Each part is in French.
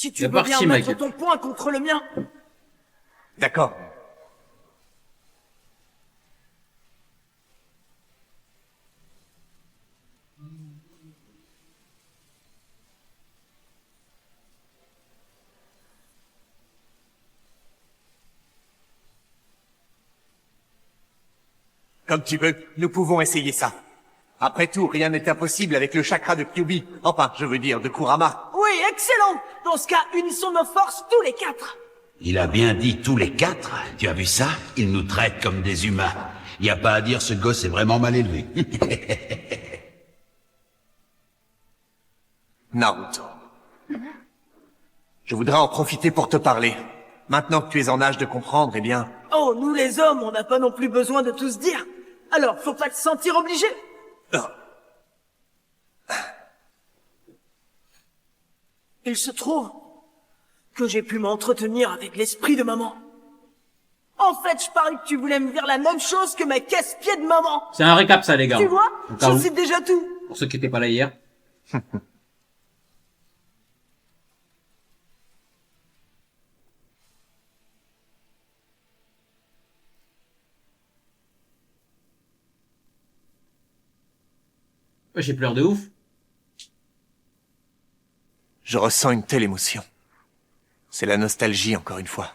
Si tu C'est veux bien parti, mettre mec. ton poing contre le mien. D'accord. Comme tu veux, nous pouvons essayer ça. Après tout, rien n'est impossible avec le chakra de Kyuubi. Enfin, je veux dire, de Kurama. Oui, excellent. Dans ce cas, unissons nos forces tous les quatre. Il a bien dit tous les quatre. Tu as vu ça? Il nous traite comme des humains. Y a pas à dire, ce gosse est vraiment mal élevé. Naruto. Je voudrais en profiter pour te parler. Maintenant que tu es en âge de comprendre, eh bien... Oh, nous les hommes, on n'a pas non plus besoin de tout se dire. Alors, faut pas te sentir obligé. Il se trouve que j'ai pu m'entretenir avec l'esprit de maman. En fait, je parie que tu voulais me dire la même chose que ma casse-pied de maman. C'est un récap, ça, les gars. Tu vois, Au cas où. je sais déjà tout. Pour ceux qui étaient pas là hier. J'ai pleuré de ouf. Je ressens une telle émotion. C'est la nostalgie, encore une fois.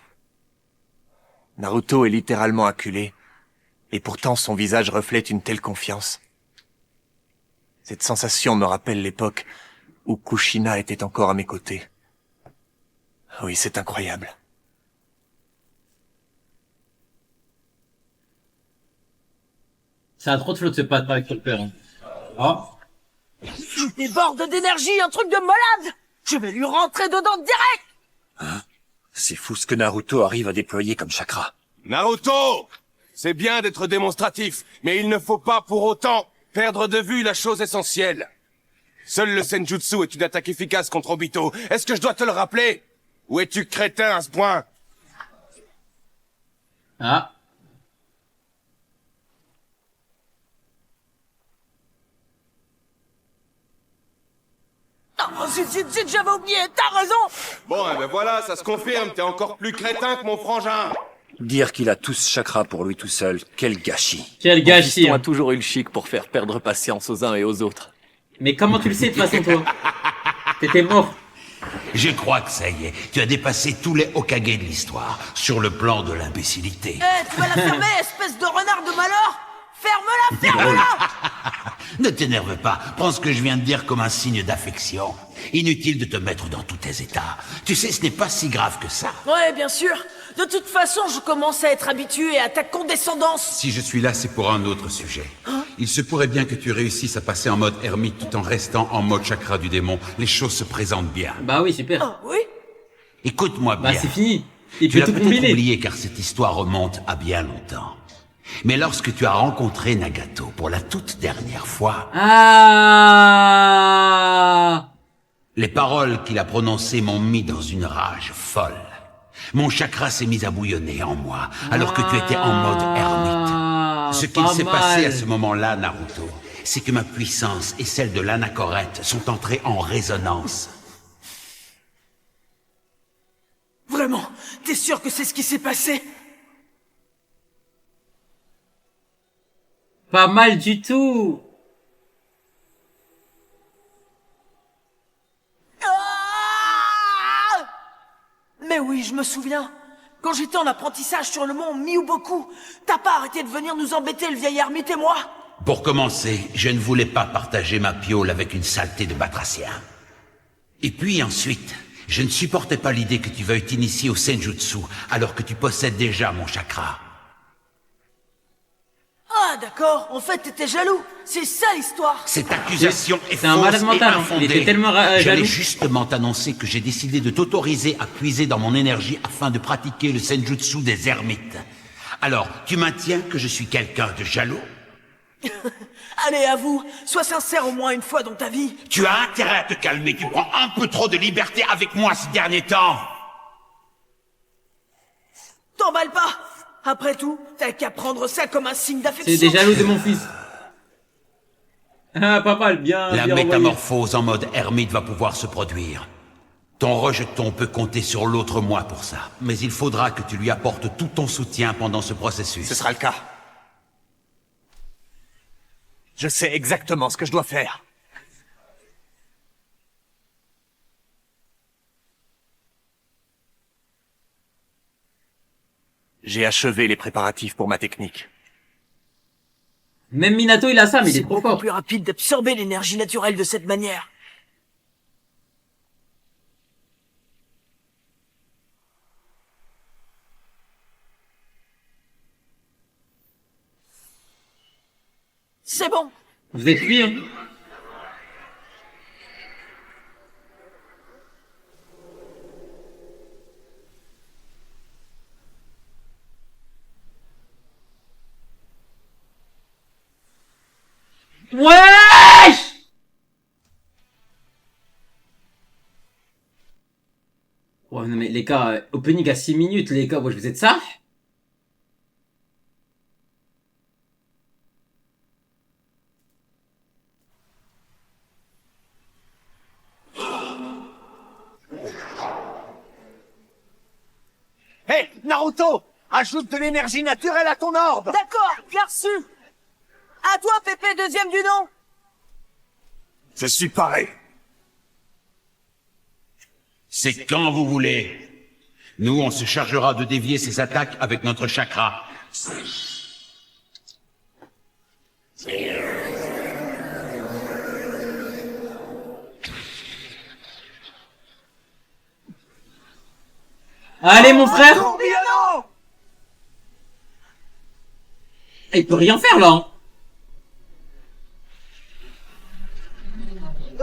Naruto est littéralement acculé, et pourtant son visage reflète une telle confiance. Cette sensation me rappelle l'époque où Kushina était encore à mes côtés. Oui, c'est incroyable. Ça a trop de flotte de se battre avec ton père. Hein. Ah. Il déborde d'énergie, un truc de malade. Je vais lui rentrer dedans direct. C'est fou ce que Naruto arrive à déployer comme chakra. Naruto! C'est bien d'être démonstratif, mais il ne faut pas pour autant perdre de vue la chose essentielle. Seul le Senjutsu est une attaque efficace contre Obito. Est-ce que je dois te le rappeler? Ou es-tu crétin à ce point? Ah. Oh, zut, j'avais oublié, t'as raison. Bon, eh ben voilà, ça se confirme, t'es encore plus crétin que mon frangin. Dire qu'il a tout ce chakra pour lui tout seul, quel gâchis. Quel gâchis. Fiston a Hein. toujours eu le chic pour faire perdre patience aux uns et aux autres. Mais comment tu le sais de toute façon, toi? T'étais mort. Je crois que ça y est, tu as dépassé tous les Hokage de l'histoire, sur le plan de l'imbécilité. Eh, tu vas la fermer, espèce de renard de malheur. Ferme-la. Ne t'énerve pas, prends ce que je viens de dire comme un signe d'affection. Inutile de te mettre dans tous tes états. Tu sais, ce n'est pas si grave que ça. Ouais, bien sûr. De toute façon, je commence à être habitué à ta condescendance. Si je suis là, c'est pour un autre sujet. Il se pourrait bien que tu réussisses à passer en mode ermite tout en restant en mode chakra du démon. Les choses se présentent bien. Bah oui, super. Ah, oui. Écoute-moi bien. Bah c'est fini. Il Tu peut l'as tout peut-être combiner. oublié car cette histoire remonte à bien longtemps. Mais lorsque tu as rencontré Nagato pour la toute dernière fois, Ah. les paroles qu'il a prononcées m'ont mis dans une rage folle. Mon chakra s'est mis à bouillonner en moi, alors que tu étais en mode ermite. Ce qu'il pas s'est passé à mal. ce moment-là, Naruto, c'est que ma puissance et celle de l'anachorète sont entrées en résonance. Vraiment, t'es sûr que c'est ce qui s'est passé? Pas mal du tout. Ah! Mais oui, je me souviens. Quand j'étais en apprentissage sur le mont Miuboku, t'as pas arrêté de venir nous embêter, le vieil ermite et moi? Pour commencer, je ne voulais pas partager ma piole avec une saleté de batracien. Et puis ensuite, je ne supportais pas l'idée que tu veuilles t'initier au Senjutsu alors que tu possèdes déjà mon chakra. Ah, d'accord. En fait, t'étais jaloux. C'est ça l'histoire. Cette accusation est C'est un fausse malade et mental, hein. infondée. Il était tellement J'allais jaloux. justement t'annoncer que j'ai décidé de t'autoriser à puiser dans mon énergie afin de pratiquer le Senjutsu des ermites. Alors, tu maintiens que je suis quelqu'un de jaloux? Allez, avoue. Sois sincère au moins une fois dans ta vie. Tu as intérêt à te calmer, tu prends un peu trop de liberté avec moi ces derniers temps. T'emballe pas. Après tout, t'as qu'à prendre ça comme un signe d'affection. C'est des jaloux de mon fils. Ah, pas mal, bien. La bien envoyé. métamorphose en mode ermite va pouvoir se produire. Ton rejeton peut compter sur l'autre moi pour ça. Mais il faudra que tu lui apportes tout ton soutien pendant ce processus. Ce sera le cas. Je sais exactement ce que je dois faire. J'ai achevé les préparatifs pour ma technique. Même Minato, il a ça, mais il est C'est trop beaucoup fort. plus rapide d'absorber l'énergie naturelle de cette manière. C'est bon. Vous êtes lui, hein. Wesh! Ouais, non mais les gars, opening à 6 minutes, les gars, ouais, vous êtes ça? Hé, Naruto! Ajoute de l'énergie naturelle à ton orbe! D'accord, bien reçu. À toi, Pépé, deuxième du nom. Je suis paré. C'est quand vous voulez. Nous, on se chargera de dévier ces attaques avec notre chakra. Allez, mon frère! Tourbillon! Il peut rien faire, là, hein.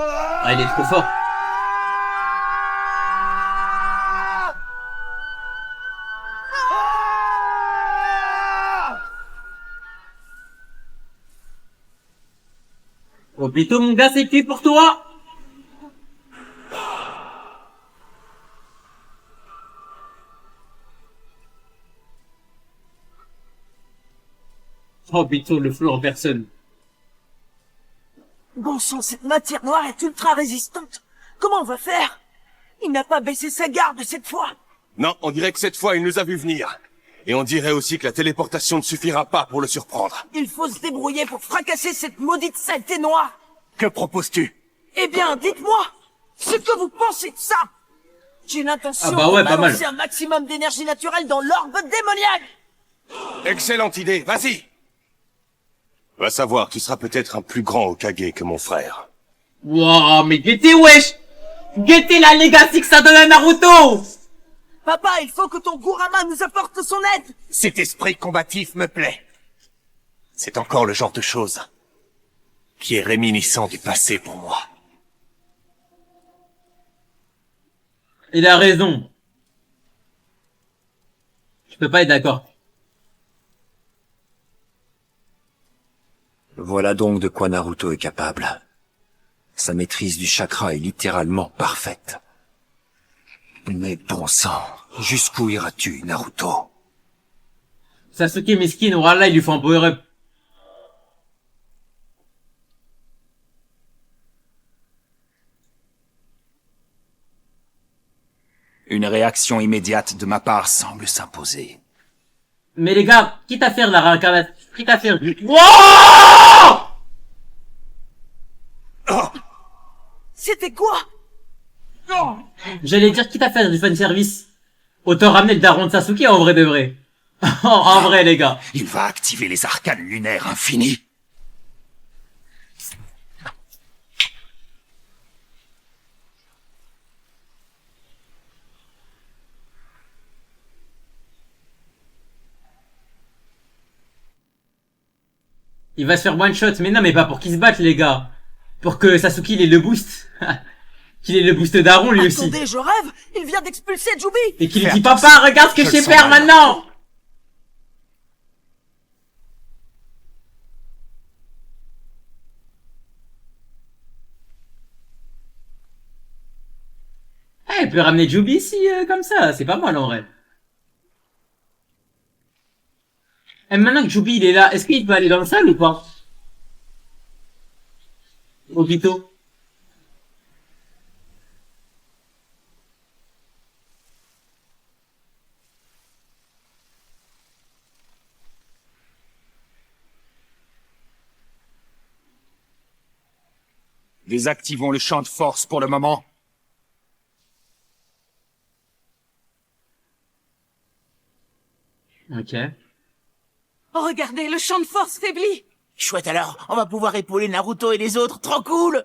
Ah, il est trop fort. Oh, plutôt, mon gars, c'est cuit pour toi! Oh, plutôt, le flou en personne. Bon sang, cette matière noire est ultra résistante. Comment on va faire? Il n'a pas baissé sa garde cette fois. Non, on dirait que cette fois, il nous a vu venir. Et on dirait aussi que la téléportation ne suffira pas pour le surprendre. Il faut se débrouiller pour fracasser cette maudite saleté noire. Que proposes-tu? Eh bien, dites-moi ce que vous pensez de ça. J'ai l'intention Ah bah ouais, de pas mal. balancer un maximum d'énergie naturelle dans l'orbe démoniaque. Excellente idée, vas-y. Va savoir, tu seras peut-être un plus grand Hokage que mon frère. Wouah, mais guettez, wesh! Guettez la legacy que ça donne à Naruto! Papa, il faut que ton Kurama nous apporte son aide. Cet esprit combatif me plaît. C'est encore le genre de chose qui est réminiscent du passé pour moi. Il a raison. Je peux pas être d'accord. Voilà donc de quoi Naruto est capable. Sa maîtrise du chakra est littéralement parfaite. Mais bon sang, jusqu'où iras-tu, Naruto? Sasuke mesquine, voilà, il lui faut un power-up. Une réaction immédiate de ma part semble s'imposer. Mais les gars, quitte à faire la réincarnation, quitte à faire... Wouah! C'était quoi? J'allais dire quitte à faire du fanservice. Autant ramener le daron de Sasuke en vrai de vrai. En vrai, les gars. Il va activer les arcanes lunaires infinis. Il va se faire one shot, mais non, mais pas pour qu'il se batte, les gars. Pour que Sasuke il ait le boost. Qu'il ait le boost daron lui aussi. Attendez, je rêve. Il vient d'expulser Jubi. Et qu'il lui Fais dit attention. papa, regarde ce que je Je le sais sens faire mal. maintenant. Ah, il peut ramener Jubi ici, comme ça, c'est pas mal en vrai. Et maintenant que Jubi il est là, est-ce qu'il peut aller dans le salle ou pas? Obito. Désactivons le champ de force pour le moment. Ok. Oh, regardez, le champ de force faiblit. Chouette alors, on va pouvoir épauler Naruto et les autres, trop cool.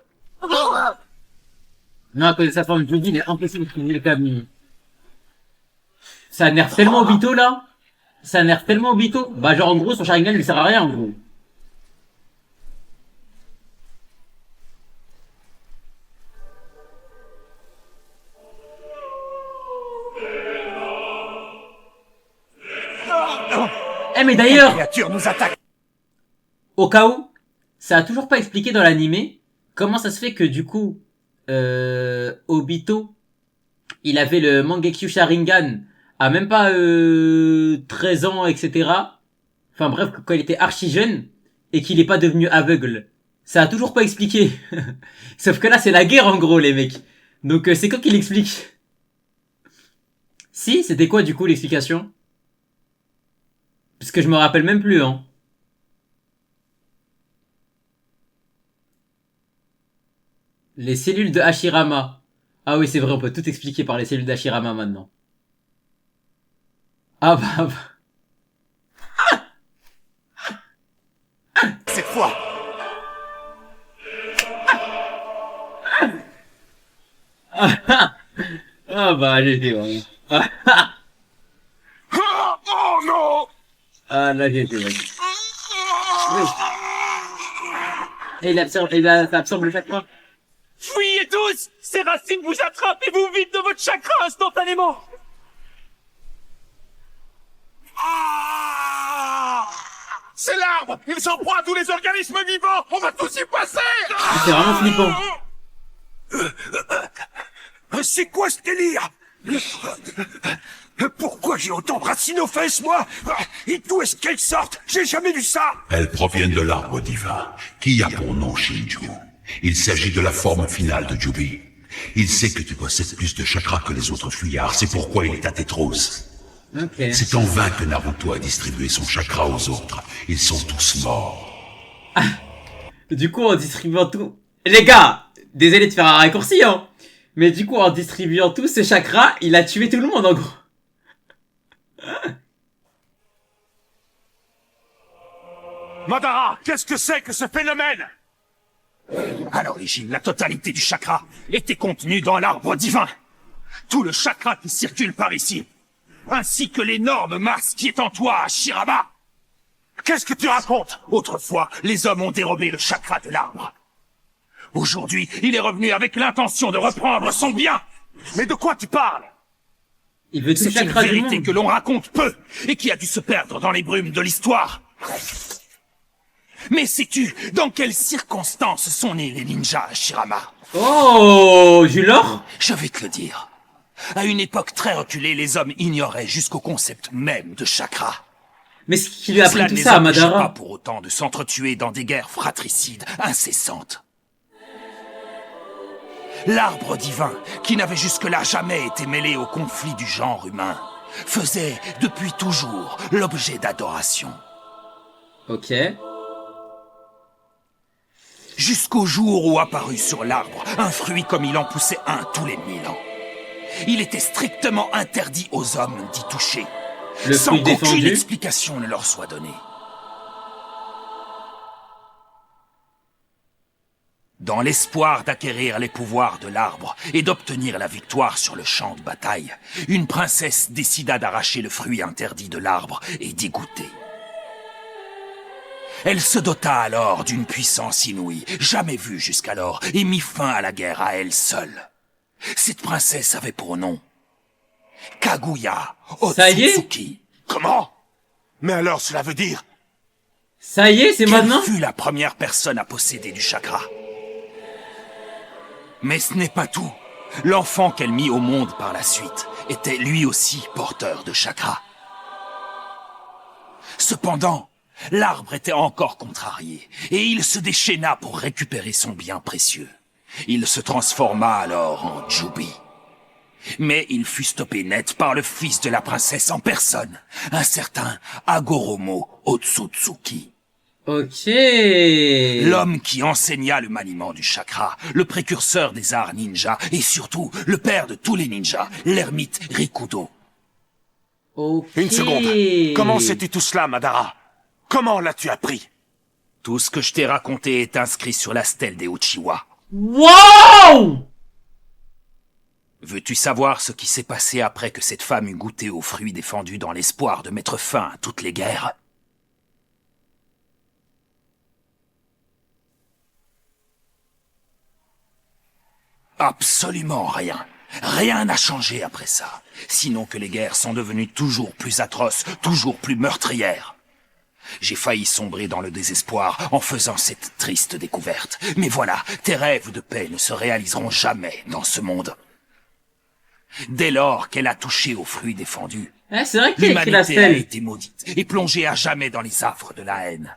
Non, à cause de sa forme Judy, il est impossible de trouver le câble. Ça nerf tellement Obito, là. Ça nerf tellement Obito. Bah, genre, en gros, son Sharingan lui sert à rien, en gros. Eh, mais d'ailleurs, Créature nous attaque. au cas où, ça a toujours pas expliqué dans l'animé comment ça se fait que du coup, Obito, il avait le Mangekyo Sharingan à même pas 13 ans, etc. Enfin bref, quand il était archi jeune et qu'il est pas devenu aveugle. Ça a toujours pas expliqué. Sauf que là, c'est la guerre en gros, les mecs. Donc c'est quoi qui l'explique? Si, c'était quoi du coup l'explication? Parce que je me rappelle même plus, hein. Les cellules de Hashirama. Ah oui, c'est vrai, on peut tout expliquer par les cellules d'Hashirama maintenant. Ah bah... Cette fois. Ah bah, j'ai dit, ouais. Oh non. Ah là, j'ai dit, ouais. Oui. Et ça absorbe le chakra. Fuyez tous! Ces racines vous attrapent et vous vident de votre chakra instantanément! C'est l'arbre. Il s'en prend à tous les organismes vivants. On va tous y passer. C'est vraiment flippant. C'est quoi ce délire? Pourquoi j'ai autant de racines aux fesses, moi? Et d'où est-ce qu'elles sortent? J'ai jamais vu ça. Elles proviennent de l'arbre divin, qui a pour nom Shinju. Il s'agit de la forme finale de Jubi. Il sait que tu possèdes plus de chakras que les autres fuyards, c'est pourquoi il est à Tétros. Ok. C'est en vain que Naruto a distribué son chakra aux autres. Ils sont tous morts. Du coup, en distribuant tout... Les gars, désolé de faire un raccourci, hein. Mais du coup, en distribuant tout ce chakra, il a tué tout le monde, en gros. Madara, qu'est-ce que c'est que ce phénomène? À l'origine, la totalité du chakra était contenue dans l'arbre divin. Tout le chakra qui circule par ici, ainsi que l'énorme masse qui est en toi, Hashirama. Qu'est-ce que tu racontes? Autrefois, les hommes ont dérobé le chakra de l'arbre. Aujourd'hui, il est revenu avec l'intention de reprendre son bien. Mais de quoi tu parles? Il veut tout le C'est une chakra du vérité monde. que l'on raconte peu et qui a dû se perdre dans les brumes de l'histoire. Mais sais-tu dans quelles circonstances sont nés les ninjas, Hashirama? Oh, Julor? Je vais te le dire. À une époque très reculée, les hommes ignoraient jusqu'au concept même de chakra. Mais ce qui lui a Cela appris ne tout les ça à empêchait pas Madara? pour autant de s'entretuer dans des guerres fratricides incessantes. L'arbre divin, qui n'avait jusque-là jamais été mêlé au conflit du genre humain, faisait depuis toujours l'objet d'adoration. Ok. Jusqu'au jour où apparut sur l'arbre un fruit comme il en poussait un tous les 1000 ans. Il était strictement interdit aux hommes d'y toucher, Le sans fruit qu'aucune défendu. explication ne leur soit donnée. Dans l'espoir d'acquérir les pouvoirs de l'arbre et d'obtenir la victoire sur le champ de bataille, une princesse décida d'arracher le fruit interdit de l'arbre et d'y goûter. Elle se dota alors d'une puissance inouïe, jamais vue jusqu'alors, et mit fin à la guerre à elle seule. Cette princesse avait pour nom Kaguya Ça y est? Otsutsuki. Comment? Mais alors cela veut dire Ça y est, c'est qu'elle maintenant? fut la première personne à posséder du chakra. Mais ce n'est pas tout. L'enfant qu'elle mit au monde par la suite était lui aussi porteur de chakra. Cependant, l'arbre était encore contrarié, et il se déchaîna pour récupérer son bien précieux. Il se transforma alors en Jubi. Mais il fut stoppé net par le fils de la princesse en personne, un certain Agoromo Otsutsuki. Ok. L'homme qui enseigna le maniement du chakra, le précurseur des arts ninja, et surtout le père de tous les ninjas, l'ermite Rikudo. Ok. Une seconde. Comment sais-tu tout cela, Madara? Comment l'as-tu appris? Tout ce que je t'ai raconté est inscrit sur la stèle des Uchiwa. Wow! Veux-tu savoir ce qui s'est passé après que cette femme eut goûté aux fruits défendus dans l'espoir de mettre fin à toutes les guerres? Absolument rien. Rien n'a changé après ça. Sinon que les guerres sont devenues toujours plus atroces, toujours plus meurtrières. J'ai failli sombrer dans le désespoir en faisant cette triste découverte. Mais voilà, tes rêves de paix ne se réaliseront jamais dans ce monde. Dès lors qu'elle a touché aux fruits défendus, Ah, c'est vrai qu'il a écrit la l'humanité a stèle. été maudite et plongée à jamais dans les affres de la haine.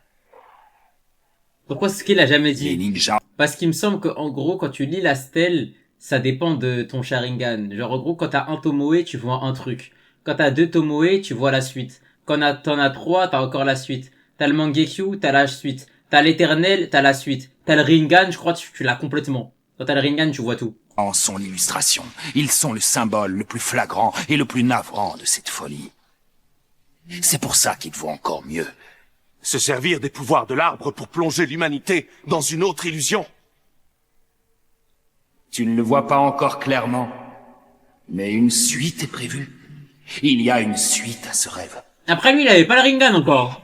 Pourquoi ce qu'il a jamais Les dit? ninjas Parce qu'il me semble que, en gros, quand tu lis la stèle, ça dépend de ton Sharingan. Genre, en gros, quand t'as un Tomoe, tu vois un truc. Quand t'as deux Tomoe, tu vois la suite. Quand t'en as trois, t'as encore la suite. T'as le Mangekyo, t'as la suite. T'as l'éternel, t'as la suite. T'as le Rinnegan, je crois, tu l'as complètement. Quand t'as le Rinnegan, tu vois tout. en sont l'illustration. Ils sont le symbole le plus flagrant et le plus navrant de cette folie. C'est pour ça qu'il vaut encore mieux. Se servir des pouvoirs de l'arbre pour plonger l'humanité dans une autre illusion. Tu ne le vois pas encore clairement, mais une suite est prévue. Il y a une suite à ce rêve. Après lui, il avait pas le Rinnegan encore.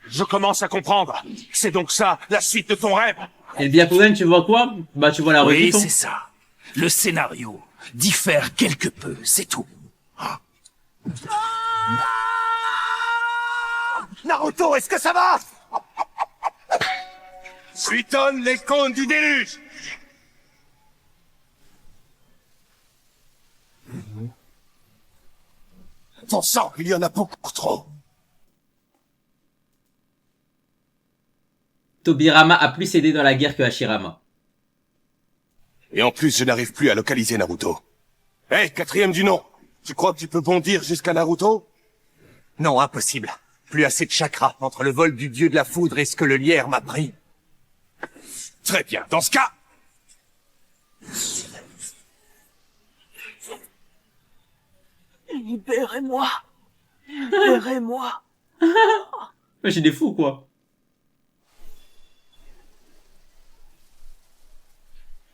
Je commence à comprendre. C'est donc ça, la suite de ton rêve. Et le Byakugan, tu vois quoi? Bah, tu vois la Oui, rediffusion. c'est ça. Le scénario diffère quelque peu, c'est tout. Naruto, est-ce que ça va? Suitonne les cônes du déluge. Ton sang, il y en a beaucoup trop. Tobirama a plus aidé dans la guerre que Hashirama. Et en plus, je n'arrive plus à localiser Naruto. Hé, quatrième du nom. Tu crois que tu peux bondir jusqu'à Naruto? Non, impossible. Plus assez de chakra entre le vol du dieu de la foudre et ce que le lierre m'a pris. Très bien. Dans ce cas, Libérez-moi. Libérez-moi. Mais j'ai des fous, quoi.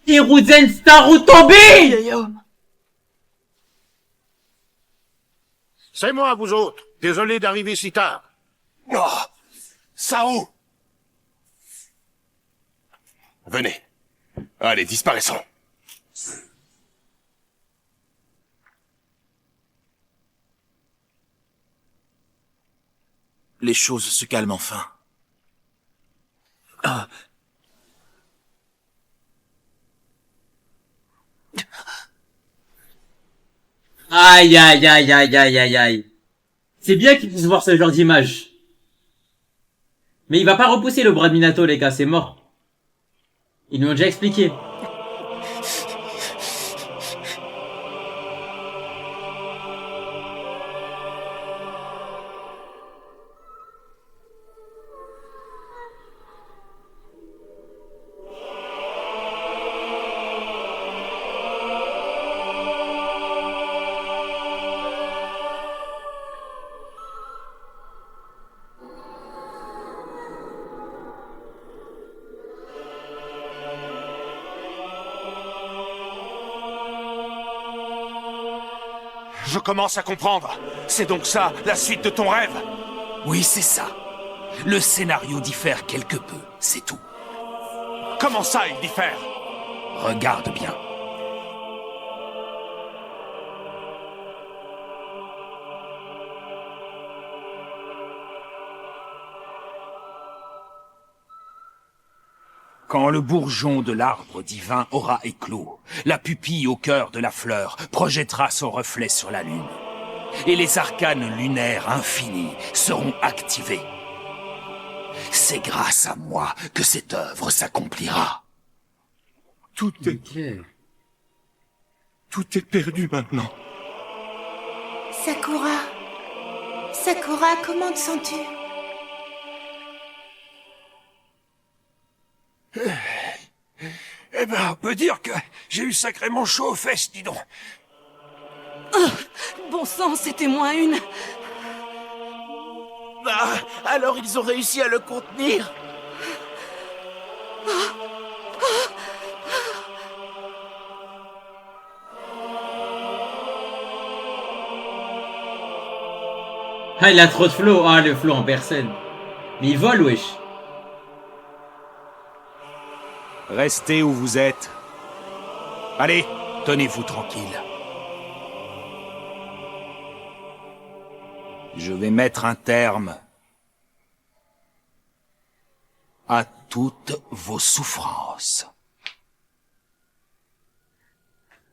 Hiruzen Starutobi! Vieil homme. C'est moi, vous autres. Désolé d'arriver si tard. oh, Sao. Venez. Allez, disparaissons. Les choses se calment enfin. Ah. Aïe, aïe, aïe, aïe, aïe, aïe, aïe. C'est bien qu'il puisse voir ce genre d'image. Mais il va pas repousser le bras de Minato, les gars, c'est mort. Ils nous ont déjà expliqué. Je commence à comprendre. C'est donc ça, la suite de ton rêve. Oui, c'est ça. Le scénario diffère quelque peu, c'est tout. Comment ça, il diffère? Regarde bien. Quand le bourgeon de l'arbre divin aura éclos, la pupille au cœur de la fleur projettera son reflet sur la lune. Et les arcanes lunaires infinis seront activés. C'est grâce à moi que cette œuvre s'accomplira. Tout est perdu maintenant. Sakura, Sakura, comment te sens-tu? Eh ben, on peut dire que j'ai eu sacrément chaud aux fesses, dis donc. Bon sang, c'était moins une. Bah, alors ils ont réussi à le contenir. Ah, il a trop de flow. Ah, le flow en personne. Mais il vole, wesh. Restez où vous êtes. Allez, tenez-vous tranquille. Je vais mettre un terme à toutes vos souffrances.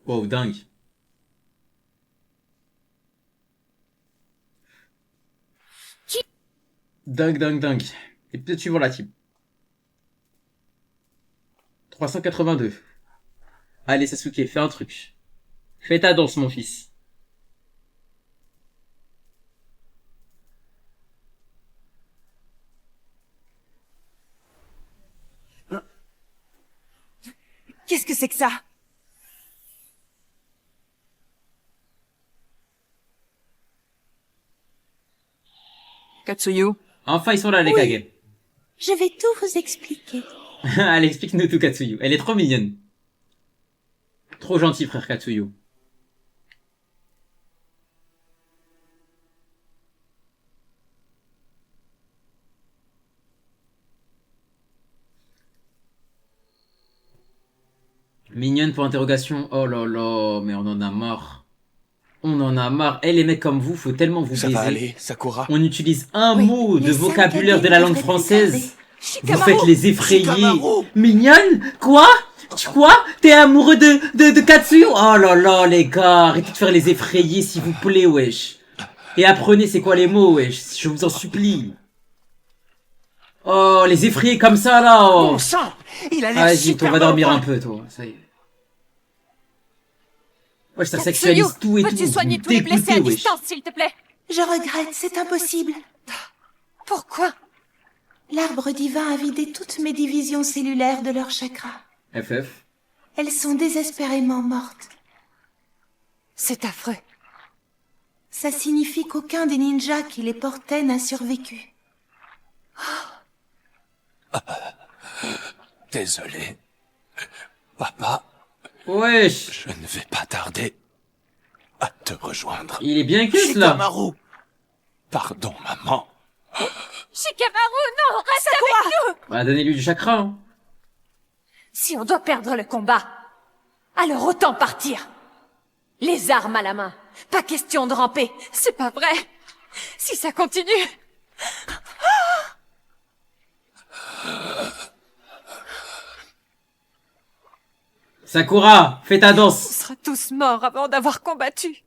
Wow, dingue. Dingue, dingue, dingue. Et peut-être suivant la team. 382. Allez, Sasuke, fais un truc. Fais ta danse, mon fils. Qu'est-ce que c'est que ça? Katsuyu. Enfin, ils sont là, les Kage. Je vais tout vous expliquer. Allez, explique-nous tout, Katsuyu. Elle est trop mignonne. Trop gentil, frère Katsuyu. Mignonne pour interrogation. Oh là là, mais on en a marre. On en a marre. Eh, les mecs comme vous, faut tellement vous Ça baiser. va aller, Sakura. On utilise un Oui, mot de les vocabulaire cinq de la Kage langue devraient française. regarder. Vous Shikamaru. faites les effrayés. Shikamaru. Mignonne? Quoi? Quoi? T'es amoureux de Katsuyu? Oh là là, les gars, arrêtez de faire les effrayés, s'il vous plaît, wesh. Et apprenez c'est quoi les mots, wesh, je vous en supplie. Oh, les effrayés comme ça, là. Oh. Bon sang, il a l'air Vas-y, super toi, va dormir bon. un peu, toi, ça y est. Wesh, ça Katsuyu, sexualise tout et tout. peux-tu soigner Vous tous les blessés à dégoûtez, wesh. distance, s'il te plaît? Je regrette, c'est impossible. Pourquoi? L'arbre divin a vidé toutes mes divisions cellulaires de leur chakra. FF. Elles sont désespérément mortes. C'est affreux. Ça signifie qu'aucun des ninjas qui les portaient n'a survécu. Désolé. Papa, Wesh. je ne vais pas tarder à te rejoindre. Il est bien culte, là. Shikamaru. Pardon, maman. Shikamaru, non, reste avec nous! Bah, donnez-lui du chakra, hein. Si on doit perdre le combat, alors autant partir. Les armes à la main. Pas question de ramper. C'est pas vrai. Si ça continue... Sakura, fais ta On danse. sera tous morts avant d'avoir combattu.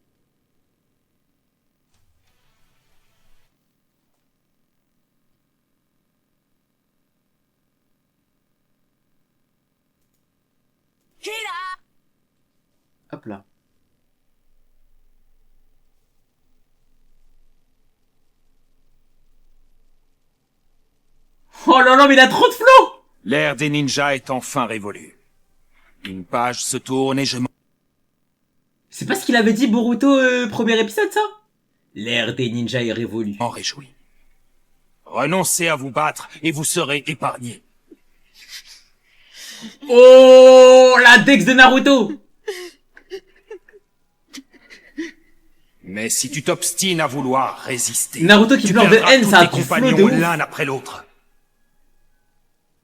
Hop là. Oh là là, mais il a trop de flow. L'ère des ninjas est enfin révolue. Une page se tourne et je m'en... C'est pas ce qu'il avait dit Boruto premier épisode, ça? L'ère des ninjas est révolue. m'en réjouis. Renoncez à vous battre et vous serez épargnés. Oh, la Dex de Naruto. Mais si tu t'obstines à vouloir résister, Naruto qui tu pleure de perdras haine, tous ça a tes du flow compagnons de ouf. l'un après l'autre.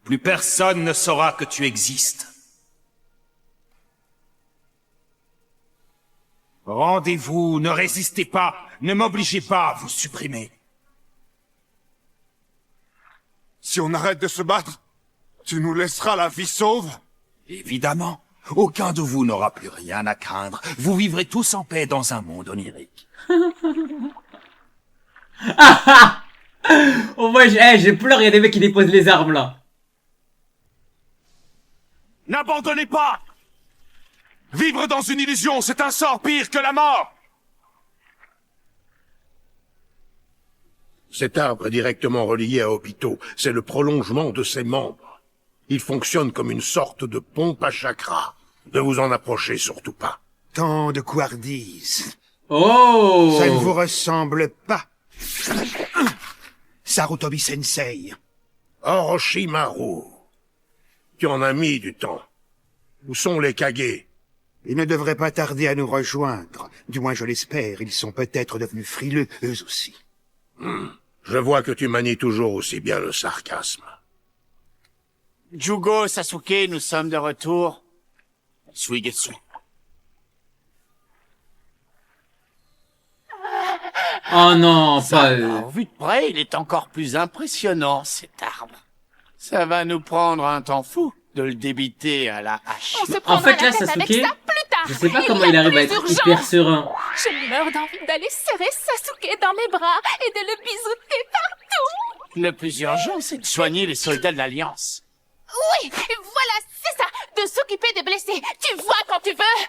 Plus personne ne saura que tu existes. Rendez-vous, ne résistez pas, ne m'obligez pas à vous supprimer. Si on arrête de se battre, tu nous laisseras la vie sauve? Évidemment, aucun de vous n'aura plus rien à craindre. Vous vivrez tous en paix dans un monde onirique. Oh, moi, j'ai pleuré, il y a des mecs qui déposent les armes, là. N'abandonnez pas! Vivre dans une illusion, c'est un sort pire que la mort! Cet arbre est directement relié à Obito. C'est le prolongement de ses membres. Il fonctionne comme une sorte de pompe à chakra. Ne vous en approchez surtout pas. Tant de couardise. Oh! Ça ne vous ressemble pas. Sarutobi Sensei. Orochimaru. Tu en as mis du temps. Où sont les Kage? Ils ne devraient pas tarder à nous rejoindre. Du moins, je l'espère. Ils sont peut-être devenus frileux, eux aussi. Je vois que tu manies toujours aussi bien le sarcasme. Jugo, Sasuke, nous sommes de retour. Suigetsu. Oh non, pas eux. Alors, vu de près, il est encore plus impressionnant, cet arbre. Ça va nous prendre un temps fou de le débiter à la hache. On se En prendra fait, là, la tête avec Sasuke, ça plus tard. je sais pas Il comment y a il arrive à plus être urgent. hyper serein. Je meurs d'envie d'aller serrer Sasuke dans mes bras et de le bisouter partout. Le plus urgent, c'est de soigner les soldats de l'Alliance. Oui, voilà, c'est ça, de s'occuper des blessés. Tu vois quand tu veux.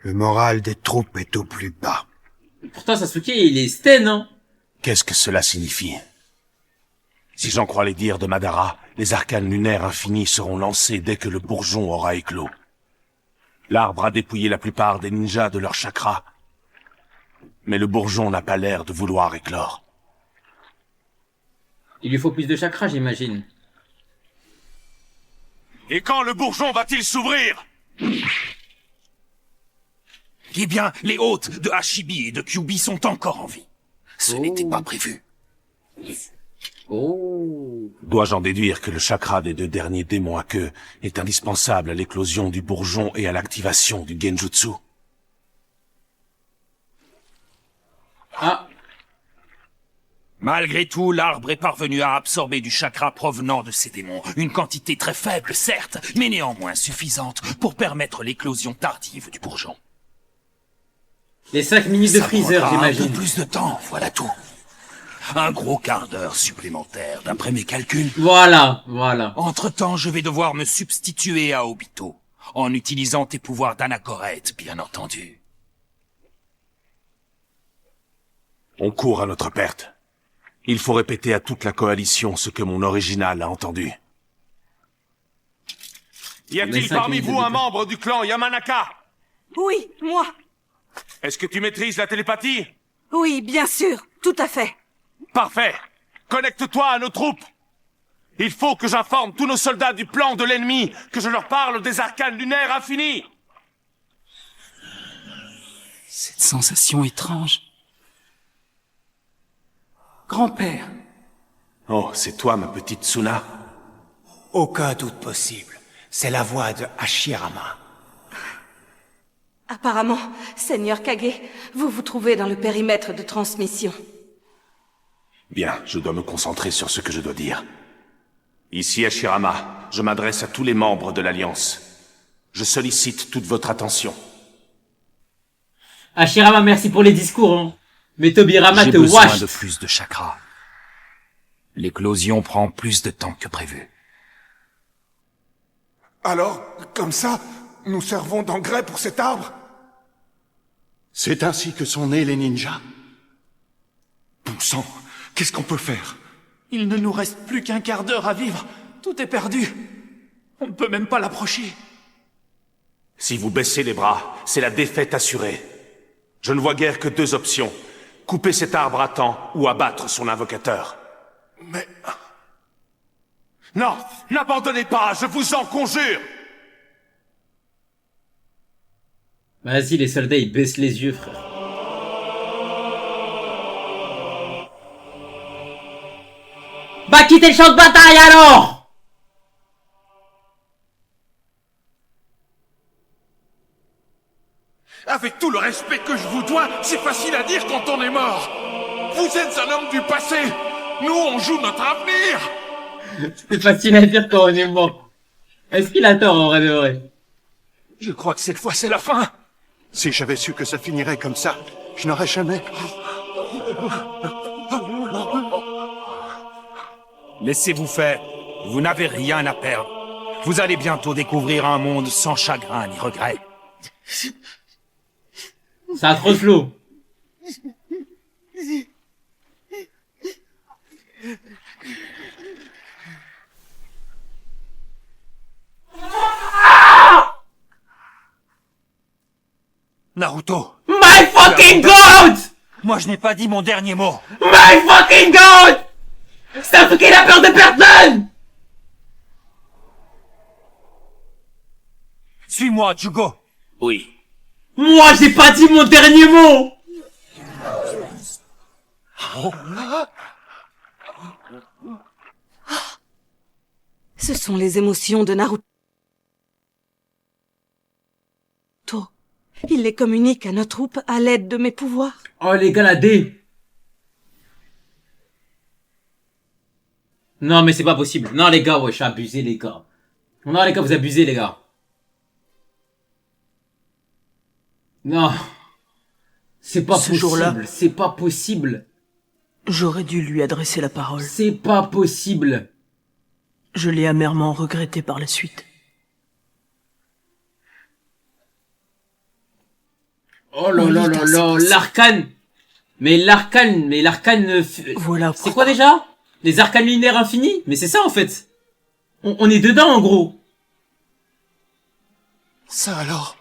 Le moral des troupes est au plus bas. Pourtant, Sasuke, il est sten, hein. Qu'est-ce que cela signifie? Si j'en crois les dires de Madara, les arcanes lunaires infinis seront lancés dès que le bourgeon aura éclos. L'arbre a dépouillé la plupart des ninjas de leur chakra. Mais le bourgeon n'a pas l'air de vouloir éclore. Il lui faut plus de chakra, j'imagine. Et quand le bourgeon va-t-il s'ouvrir? Eh bien, les hôtes de Hashibi et de Kyubi sont encore en vie. Ce n'était pas prévu. Oh. Dois-je en déduire que le chakra des deux derniers démons à queue est indispensable à l'éclosion du bourgeon et à l'activation du genjutsu? Ah. Malgré tout, l'arbre est parvenu à absorber du chakra provenant de ces démons. Une quantité très faible, certes, mais néanmoins suffisante pour permettre l'éclosion tardive du bourgeon. Les 5 minutes de freezer, prendra un peu j'imagine. plus de temps, voilà tout. Un gros quart d'heure supplémentaire, d'après mes calculs. Voilà, voilà. Entre-temps, je vais devoir me substituer à Obito, en utilisant tes pouvoirs d'anachorète, bien entendu. On court à notre perte. Il faut répéter à toute la coalition ce que mon original a entendu. Y a-t-il parmi vous un membre du clan Yamanaka? Oui, moi. Est-ce que tu maîtrises la télépathie? Oui, bien sûr, tout à fait. Parfait. Connecte-toi à nos troupes. Il faut que j'informe tous nos soldats du plan de l'ennemi, que je leur parle des arcanes lunaires infinis. Cette sensation étrange. Grand-père. Oh, c'est toi, ma petite Tsuna? Aucun doute possible. C'est la voix de Hashirama. Apparemment, Seigneur Kage, vous vous trouvez dans le périmètre de transmission. Bien, je dois me concentrer sur ce que je dois dire. Ici Hashirama, je m'adresse à tous les membres de l'Alliance. Je sollicite toute votre attention. Hashirama, merci pour les discours, hein. Mais Tobirama J'ai te besoin wash. de plus de chakra. L'éclosion prend plus de temps que prévu. Alors, comme ça, nous servons d'engrais pour cet arbre? C'est ainsi que sont nés les ninjas. Bon sang, qu'est-ce qu'on peut faire? Il ne nous reste plus qu'un quart d'heure à vivre. Tout est perdu. On ne peut même pas l'approcher. Si vous baissez les bras, c'est la défaite assurée. Je ne vois guère que deux options. Couper cet arbre à temps ou abattre son invocateur. Mais... Non, n'abandonnez pas, je vous en conjure. Vas-y, les soldats, ils baissent les yeux, frère. Bah, quittez le champ de bataille, alors! Avec tout le respect que je vous dois, c'est facile à dire quand on est mort. Vous êtes un homme du passé. Nous, on joue notre avenir. C'est facile à dire quand on est mort. Est-ce qu'il a tort, en vrai de vrai? Je crois que cette fois, c'est la fin. Si j'avais su que ça finirait comme ça, je n'aurais jamais... Laissez-vous faire. Vous n'avez rien à perdre. Vous allez bientôt découvrir un monde sans chagrin ni regret. Ça a trop de flow. Naruto! My fucking God! Moi, je n'ai pas dit mon dernier mot. My fucking God! Sasuke n'a peur de personne! Suis-moi, Jugo. Oui. Moi, j'ai pas dit mon dernier mot! Ce sont les émotions de Naruto. Il les communique à notre troupe à l'aide de mes pouvoirs. Oh les gars, la D. Non mais c'est pas possible. Non les gars, wesh, abusé les gars. Non les gars, vous abusez les gars. Non. C'est pas Ce jour-là, possible. C'est pas possible. j'aurais dû lui adresser la parole. C'est pas possible. Je l'ai amèrement regretté par la suite. Oh là là là là, l'arcane. Mais l'arcane, Voilà. C'est quoi déjà? Les arcanes lunaires infinis? Mais c'est ça en fait. On est dedans en gros. Ça alors?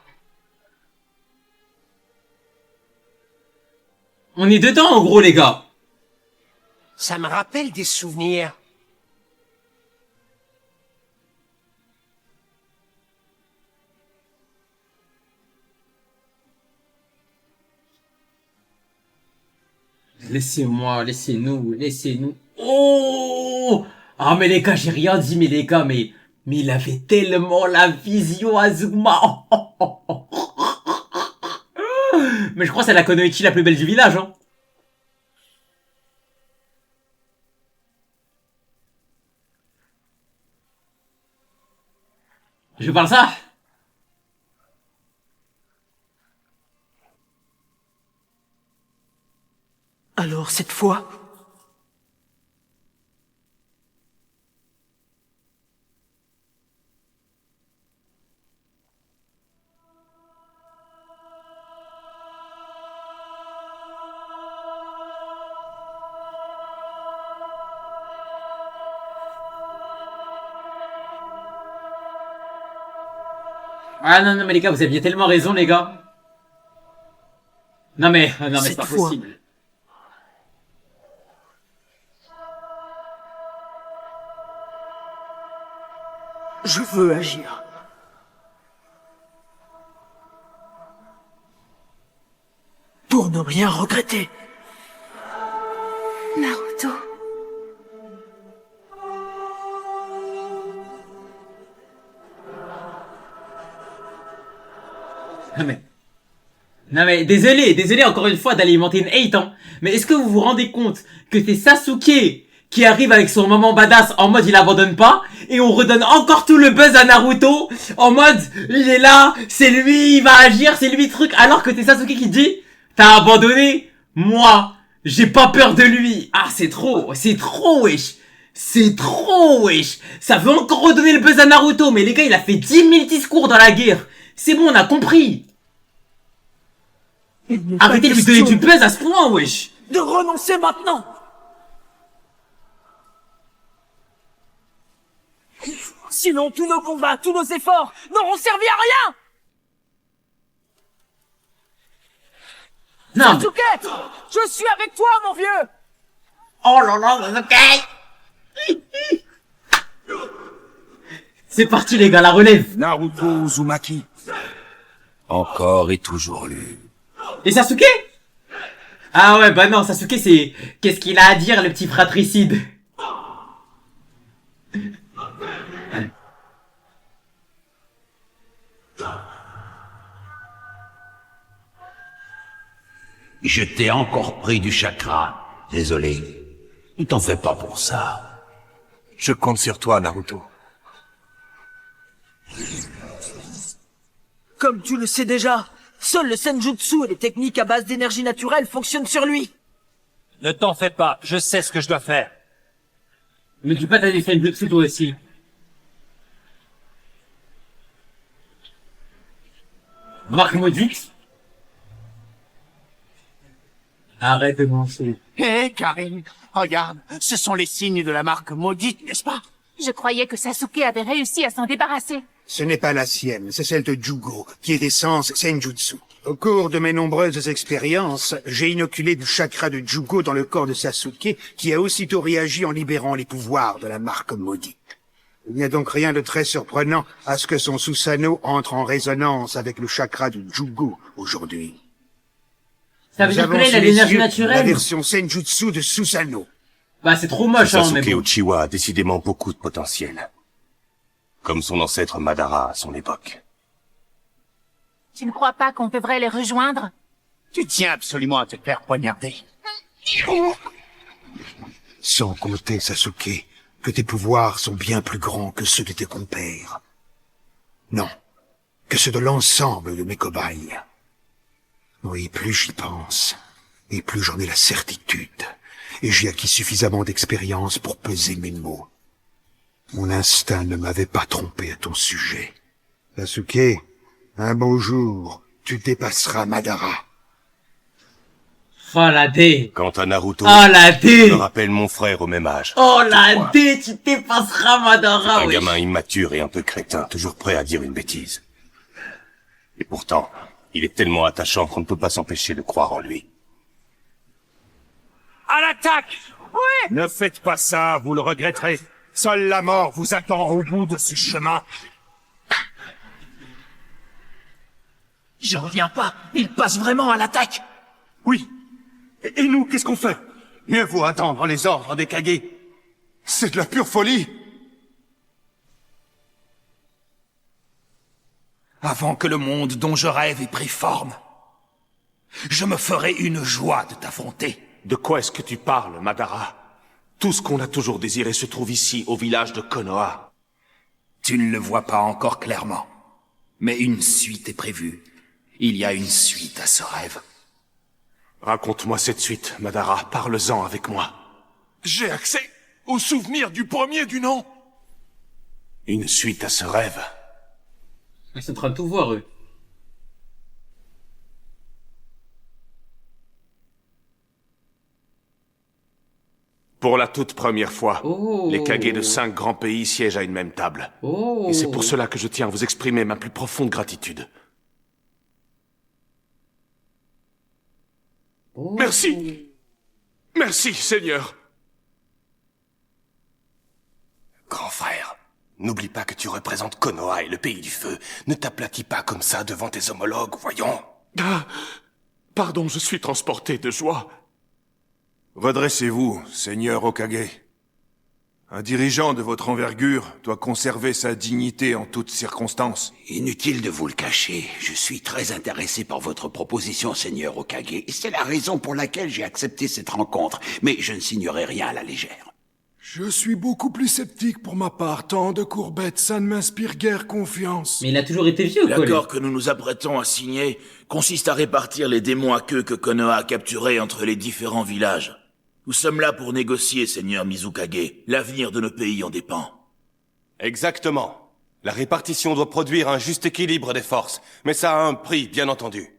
On est dedans en gros les gars. Ça me rappelle des souvenirs. Laissez-moi, laissez-nous. Oh! Ah mais les gars, j'ai rien dit, mais les gars, mais il avait tellement la vision Azuma. Mais je crois que c'est la Konoichi la plus belle du village, hein. Je parle ça? Alors cette fois, Ah non, non, mais les gars, vous aviez tellement raison, les gars. Non mais c'est pas possible. je veux agir. Pour ne rien regretter. Naruto. Non mais désolé encore une fois d'alimenter une hate, hein. Mais est-ce que vous vous rendez compte que c'est Sasuke qui arrive avec son moment badass en mode il abandonne pas, et on redonne encore tout le buzz à Naruto en mode il est là, c'est lui, il va agir, c'est lui truc, alors que c'est Sasuke qui dit t'as abandonné, moi j'ai pas peur de lui. Ah c'est trop wesh. C'est trop wesh. Ça veut encore redonner le buzz à Naruto, mais les gars il a fait 10 000 discours dans la guerre. C'est bon, on a compris. Arrêtez de lui donner du buzz à ce point, wesh. De renoncer maintenant. Sinon, tous nos combats, tous nos efforts n'auront servi à rien. Non. Sasuke, je suis avec toi, mon vieux. Oh là là, Sasuke. C'est parti, les gars, la relève. Naruto Uzumaki. Encore et toujours lui. Et Sasuke? Ah ouais, bah non, Sasuke c'est... Qu'est-ce qu'il a à dire, le petit fratricide? Je t'ai encore pris du chakra. Désolé. Ne t'en fais pas pour ça. Je compte sur toi, Naruto. Comme tu le sais déjà, seul le senjutsu et les techniques à base d'énergie naturelle fonctionnent sur lui. Ne t'en fais pas, je sais ce que je dois faire. Ne dis pas t'as des senjutsu toi aussi. Marque maudite. Arrête de mentir. Hé, Karine, regarde, ce sont les signes de la marque maudite, n'est-ce pas? Je croyais que Sasuke avait réussi à s'en débarrasser. Ce n'est pas la sienne, c'est celle de Jugo, qui est d'essence Senjutsu. Au cours de mes nombreuses expériences, j'ai inoculé du chakra de Jugo dans le corps de Sasuke, qui a aussitôt réagi en libérant les pouvoirs de la marque maudite. Il n'y a donc rien de très surprenant à ce que son Susanoo entre en résonance avec le chakra de Jugo aujourd'hui. Ça veut dire que là, il a l'énergie naturelle. La version Senjutsu de Susanoo. Bah, c'est trop moche, hein, mais Sasuke bon. Uchiwa a décidément beaucoup de potentiel. Comme son ancêtre Madara à son époque. Tu ne crois pas qu'on devrait les rejoindre? Tu tiens absolument à te faire poignarder. Sans compter, Sasuke, que tes pouvoirs sont bien plus grands que ceux de tes compères. Non, que ceux de l'ensemble de mes cobayes. Oui, plus j'y pense, et plus j'en ai la certitude, et j'ai acquis suffisamment d'expérience pour peser mes mots. Mon instinct ne m'avait pas trompé à ton sujet. Sasuke, un beau jour, tu dépasseras Madara. Oh la D. Quant à Naruto, Oh la D. je me rappelle mon frère au même âge. Oh la D, tu dépasseras Madara, Un oui. gamin immature et un peu crétin, toujours prêt à dire une bêtise. Et pourtant, il est tellement attachant qu'on ne peut pas s'empêcher de croire en lui. À l'attaque! Oui! Ne faites pas ça, vous le regretterez. Seule la mort vous attend au bout de ce chemin. Je reviens pas. Il passe vraiment à l'attaque. Oui. Et nous, qu'est-ce qu'on fait? Mieux vaut attendre les ordres des Kage. C'est de la pure folie. Avant que le monde dont je rêve ait pris forme, je me ferai une joie de t'affronter. De quoi est-ce que tu parles, Madara? Tout ce qu'on a toujours désiré se trouve ici, au village de Konoha. Tu ne le vois pas encore clairement, mais une suite est prévue. Il y a une suite à ce rêve. Raconte-moi cette suite, Madara. Parle-en avec moi. J'ai accès au souvenir du premier du nom. Une suite à ce rêve. Ils sont en train de tout voir, eux. Pour la toute première fois, Oh. les Kage de 5 grands pays siègent à une même table. Oh. Et c'est pour cela que je tiens à vous exprimer ma plus profonde gratitude. Oh. Merci. Merci, Seigneur. Grand frère, n'oublie pas que tu représentes Konoha et le pays du feu. Ne t'aplatis pas comme ça devant tes homologues, voyons. Ah, pardon, je suis transporté de joie. Redressez-vous, Seigneur Hokage. Un dirigeant de votre envergure doit conserver sa dignité en toutes circonstances. Inutile de vous le cacher, je suis très intéressé par votre proposition, Seigneur Hokage, et c'est la raison pour laquelle j'ai accepté cette rencontre, mais je ne signerai rien à la légère. Je suis beaucoup plus sceptique pour ma part, tant de courbettes, ça ne m'inspire guère confiance. Mais il a toujours été vieux, quoi. lui. L'accord que nous nous apprêtons à signer consiste à répartir les démons à queue que Konoha a capturés entre les différents villages. Nous sommes là pour négocier, Seigneur Mizukage. L'avenir de nos pays en dépend. Exactement. La répartition doit produire un juste équilibre des forces, mais ça a un prix, bien entendu.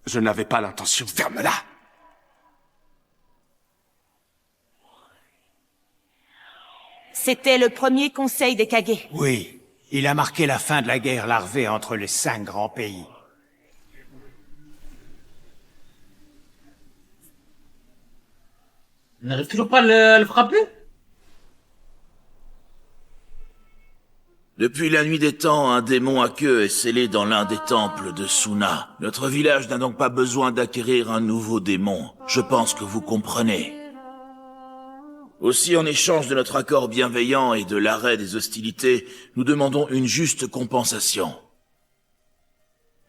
Je n'avais pas l'intention. Ferme-la! C'était le premier conseil des Kage. Oui, il a marqué la fin de la guerre larvée entre les 5 grands pays. On n'arrive toujours pas à le frapper? Depuis la nuit des temps, un démon à queue est scellé dans l'un des temples de Suna. Notre village n'a donc pas besoin d'acquérir un nouveau démon. Je pense que vous comprenez. Aussi, en échange de notre accord bienveillant et de l'arrêt des hostilités, nous demandons une juste compensation.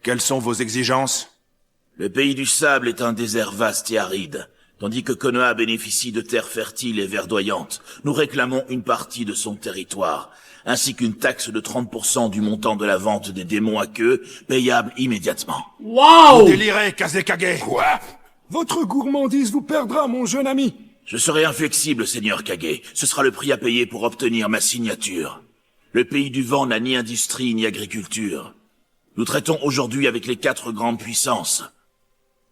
Quelles sont vos exigences? Le pays du sable est un désert vaste et aride, tandis que Konoha bénéficie de terres fertiles et verdoyantes. Nous réclamons une partie de son territoire, ainsi qu'une taxe de 30% du montant de la vente des démons à queue, payable immédiatement. Waouh! Vous délirez, Kazekage! Quoi? Votre gourmandise vous perdra, mon jeune ami. Je serai inflexible, Seigneur Kage. Ce sera le prix à payer pour obtenir ma signature. Le pays du vent n'a ni industrie ni agriculture. Nous traitons aujourd'hui avec les 4 grandes puissances.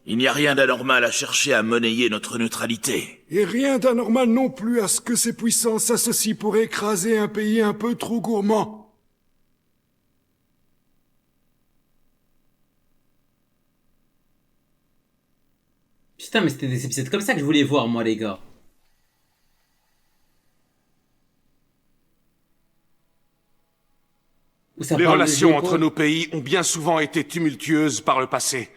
Il n'y a rien d'anormal à chercher à monnayer notre neutralité. Et rien d'anormal non plus à ce que ces puissances s'associent pour écraser un pays un peu trop gourmand. Putain, mais c'était des épisodes comme ça que je voulais voir, moi, les gars. Les relations entre nos pays ont bien souvent été tumultueuses par le passé.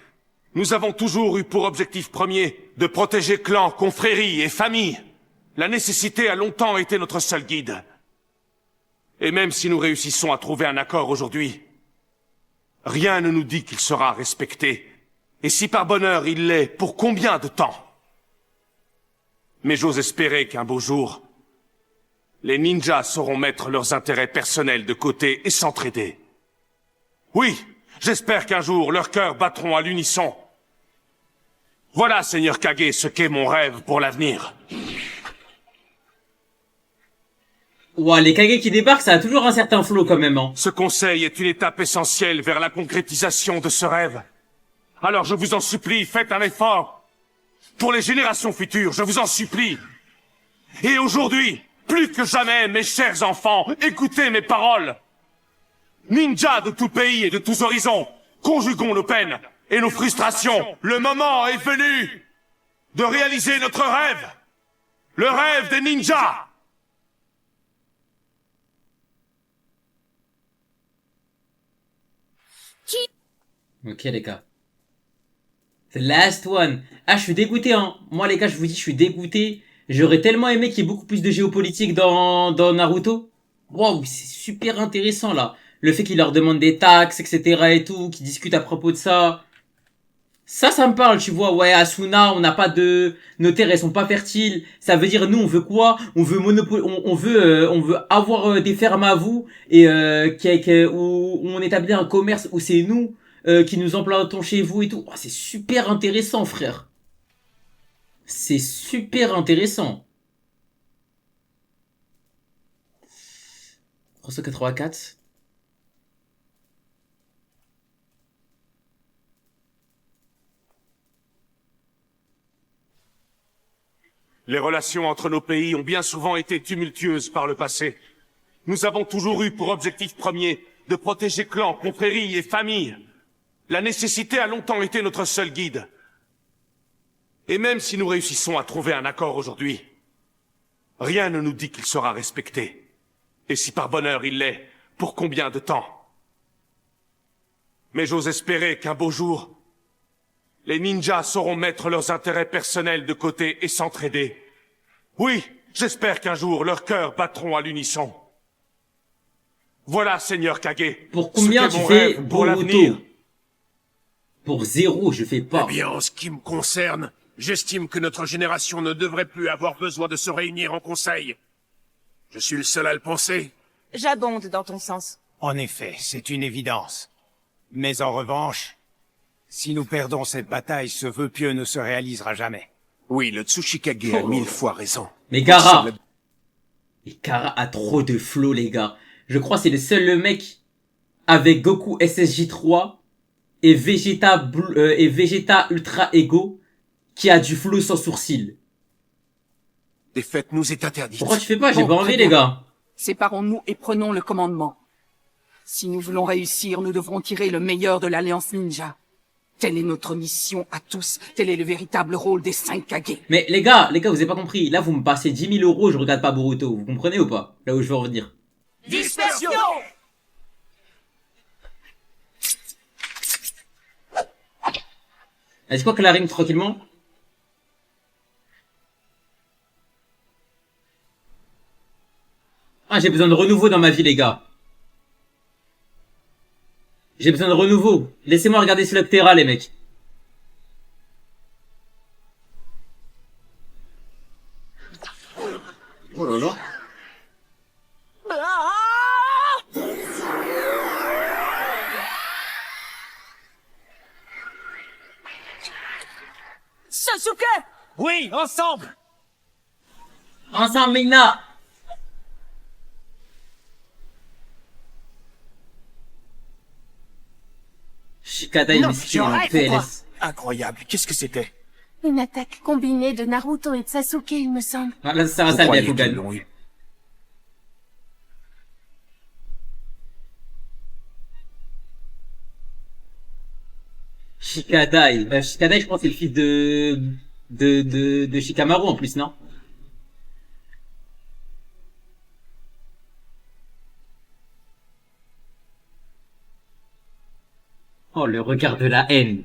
Nous avons toujours eu pour objectif premier de protéger clans, confréries et familles. La nécessité a longtemps été notre seul guide. Et même si nous réussissons à trouver un accord aujourd'hui, rien ne nous dit qu'il sera respecté. Et si par bonheur il l'est, pour combien de temps? Mais j'ose espérer qu'un beau jour, les ninjas sauront mettre leurs intérêts personnels de côté et s'entraider. Oui, j'espère qu'un jour leurs cœurs battront à l'unisson. Voilà, Seigneur Kage, ce qu'est mon rêve pour l'avenir. Ouah, les Kage qui débarquent, ça a toujours un certain flow quand même, hein. Ce conseil est une étape essentielle vers la concrétisation de ce rêve. Alors je vous en supplie, faites un effort. Pour les générations futures, je vous en supplie. Et aujourd'hui, plus que jamais, mes chers enfants, écoutez mes paroles. Ninjas de tout pays et de tous horizons, conjuguons nos peines et nos frustrations. Le moment est venu de réaliser notre rêve. Le rêve des ninjas. Ok, les gars. The last one. Ah, je suis dégoûté, hein. Moi, les gars, je vous dis, je suis dégoûté. J'aurais tellement aimé qu'il y ait beaucoup plus de géopolitique dans Naruto. Waouh, c'est super intéressant, là. Le fait qu'il leur demande des taxes, etc. et tout, qu'ils discutent à propos de ça. Ça me parle, tu vois. Ouais, Asuna, on n'a pas de... Nos terres, elles sont pas fertiles. Ça veut dire, nous, on veut quoi? On veut on veut avoir des fermes à vous et où on établit un commerce où c'est nous qui nous implantons chez vous et tout. Oh, c'est super intéressant, frère. C'est super intéressant. 384. Les relations entre nos pays ont bien souvent été tumultueuses par le passé. Nous avons toujours eu pour objectif premier de protéger clans, confréries et familles. La nécessité a longtemps été notre seul guide. Et même si nous réussissons à trouver un accord aujourd'hui, rien ne nous dit qu'il sera respecté. Et si par bonheur il l'est, pour combien de temps? Mais j'ose espérer qu'un beau jour, les ninjas sauront mettre leurs intérêts personnels de côté et s'entraider. Oui, j'espère qu'un jour leurs cœurs battront à l'unisson. Voilà, Seigneur Kage. Pour combien tu fais Boruto? Pour 0, je fais pas. Eh bien, en ce qui me concerne, j'estime que notre génération ne devrait plus avoir besoin de se réunir en conseil. Je suis le seul à le penser. J'abonde dans ton sens. En effet, c'est une évidence. Mais en revanche, si nous perdons cette bataille, ce vœu pieux ne se réalisera jamais. Oui, le Tsuchikage a 1000 fois raison. Mais Gaara a trop de flow, les gars. Je crois que c'est le seul mec avec Goku SSJ3 et Vegeta Ultra Ego qui a du flow sans sourcil. Défaite nous est interdite. Pourquoi tu fais pas? J'ai pas envie, les gars. Séparons-nous et prenons le commandement. Si nous voulons réussir, nous devrons tirer le meilleur de l'Alliance Ninja. Telle est notre mission à tous. Tel est le véritable rôle des 5 Kage. Mais les gars, vous avez pas compris. Là, vous me passez 10 000 €, je regarde pas Boruto. Vous comprenez ou pas? Là où je veux en venir. Dispersion! Est-ce quoi que la ring tranquillement? Ah, j'ai besoin de renouveau dans ma vie, les gars. J'ai besoin de renouveau. Laissez-moi regarder Slugterra, les mecs. Oh là là. Sasuke! Oui, ensemble! Ensemble, Migna! Shikadai, Non, mais tu c'était en rêves ou quoi? PLS. Incroyable, qu'est-ce que c'était? Une attaque combinée de Naruto et de Sasuke, il me semble. Ah, là, ça va, ça bien, Fugan. Shikadai. Shikadai, je pense, c'est le fils de Shikamaru en plus, non? Oh, le regard de la haine.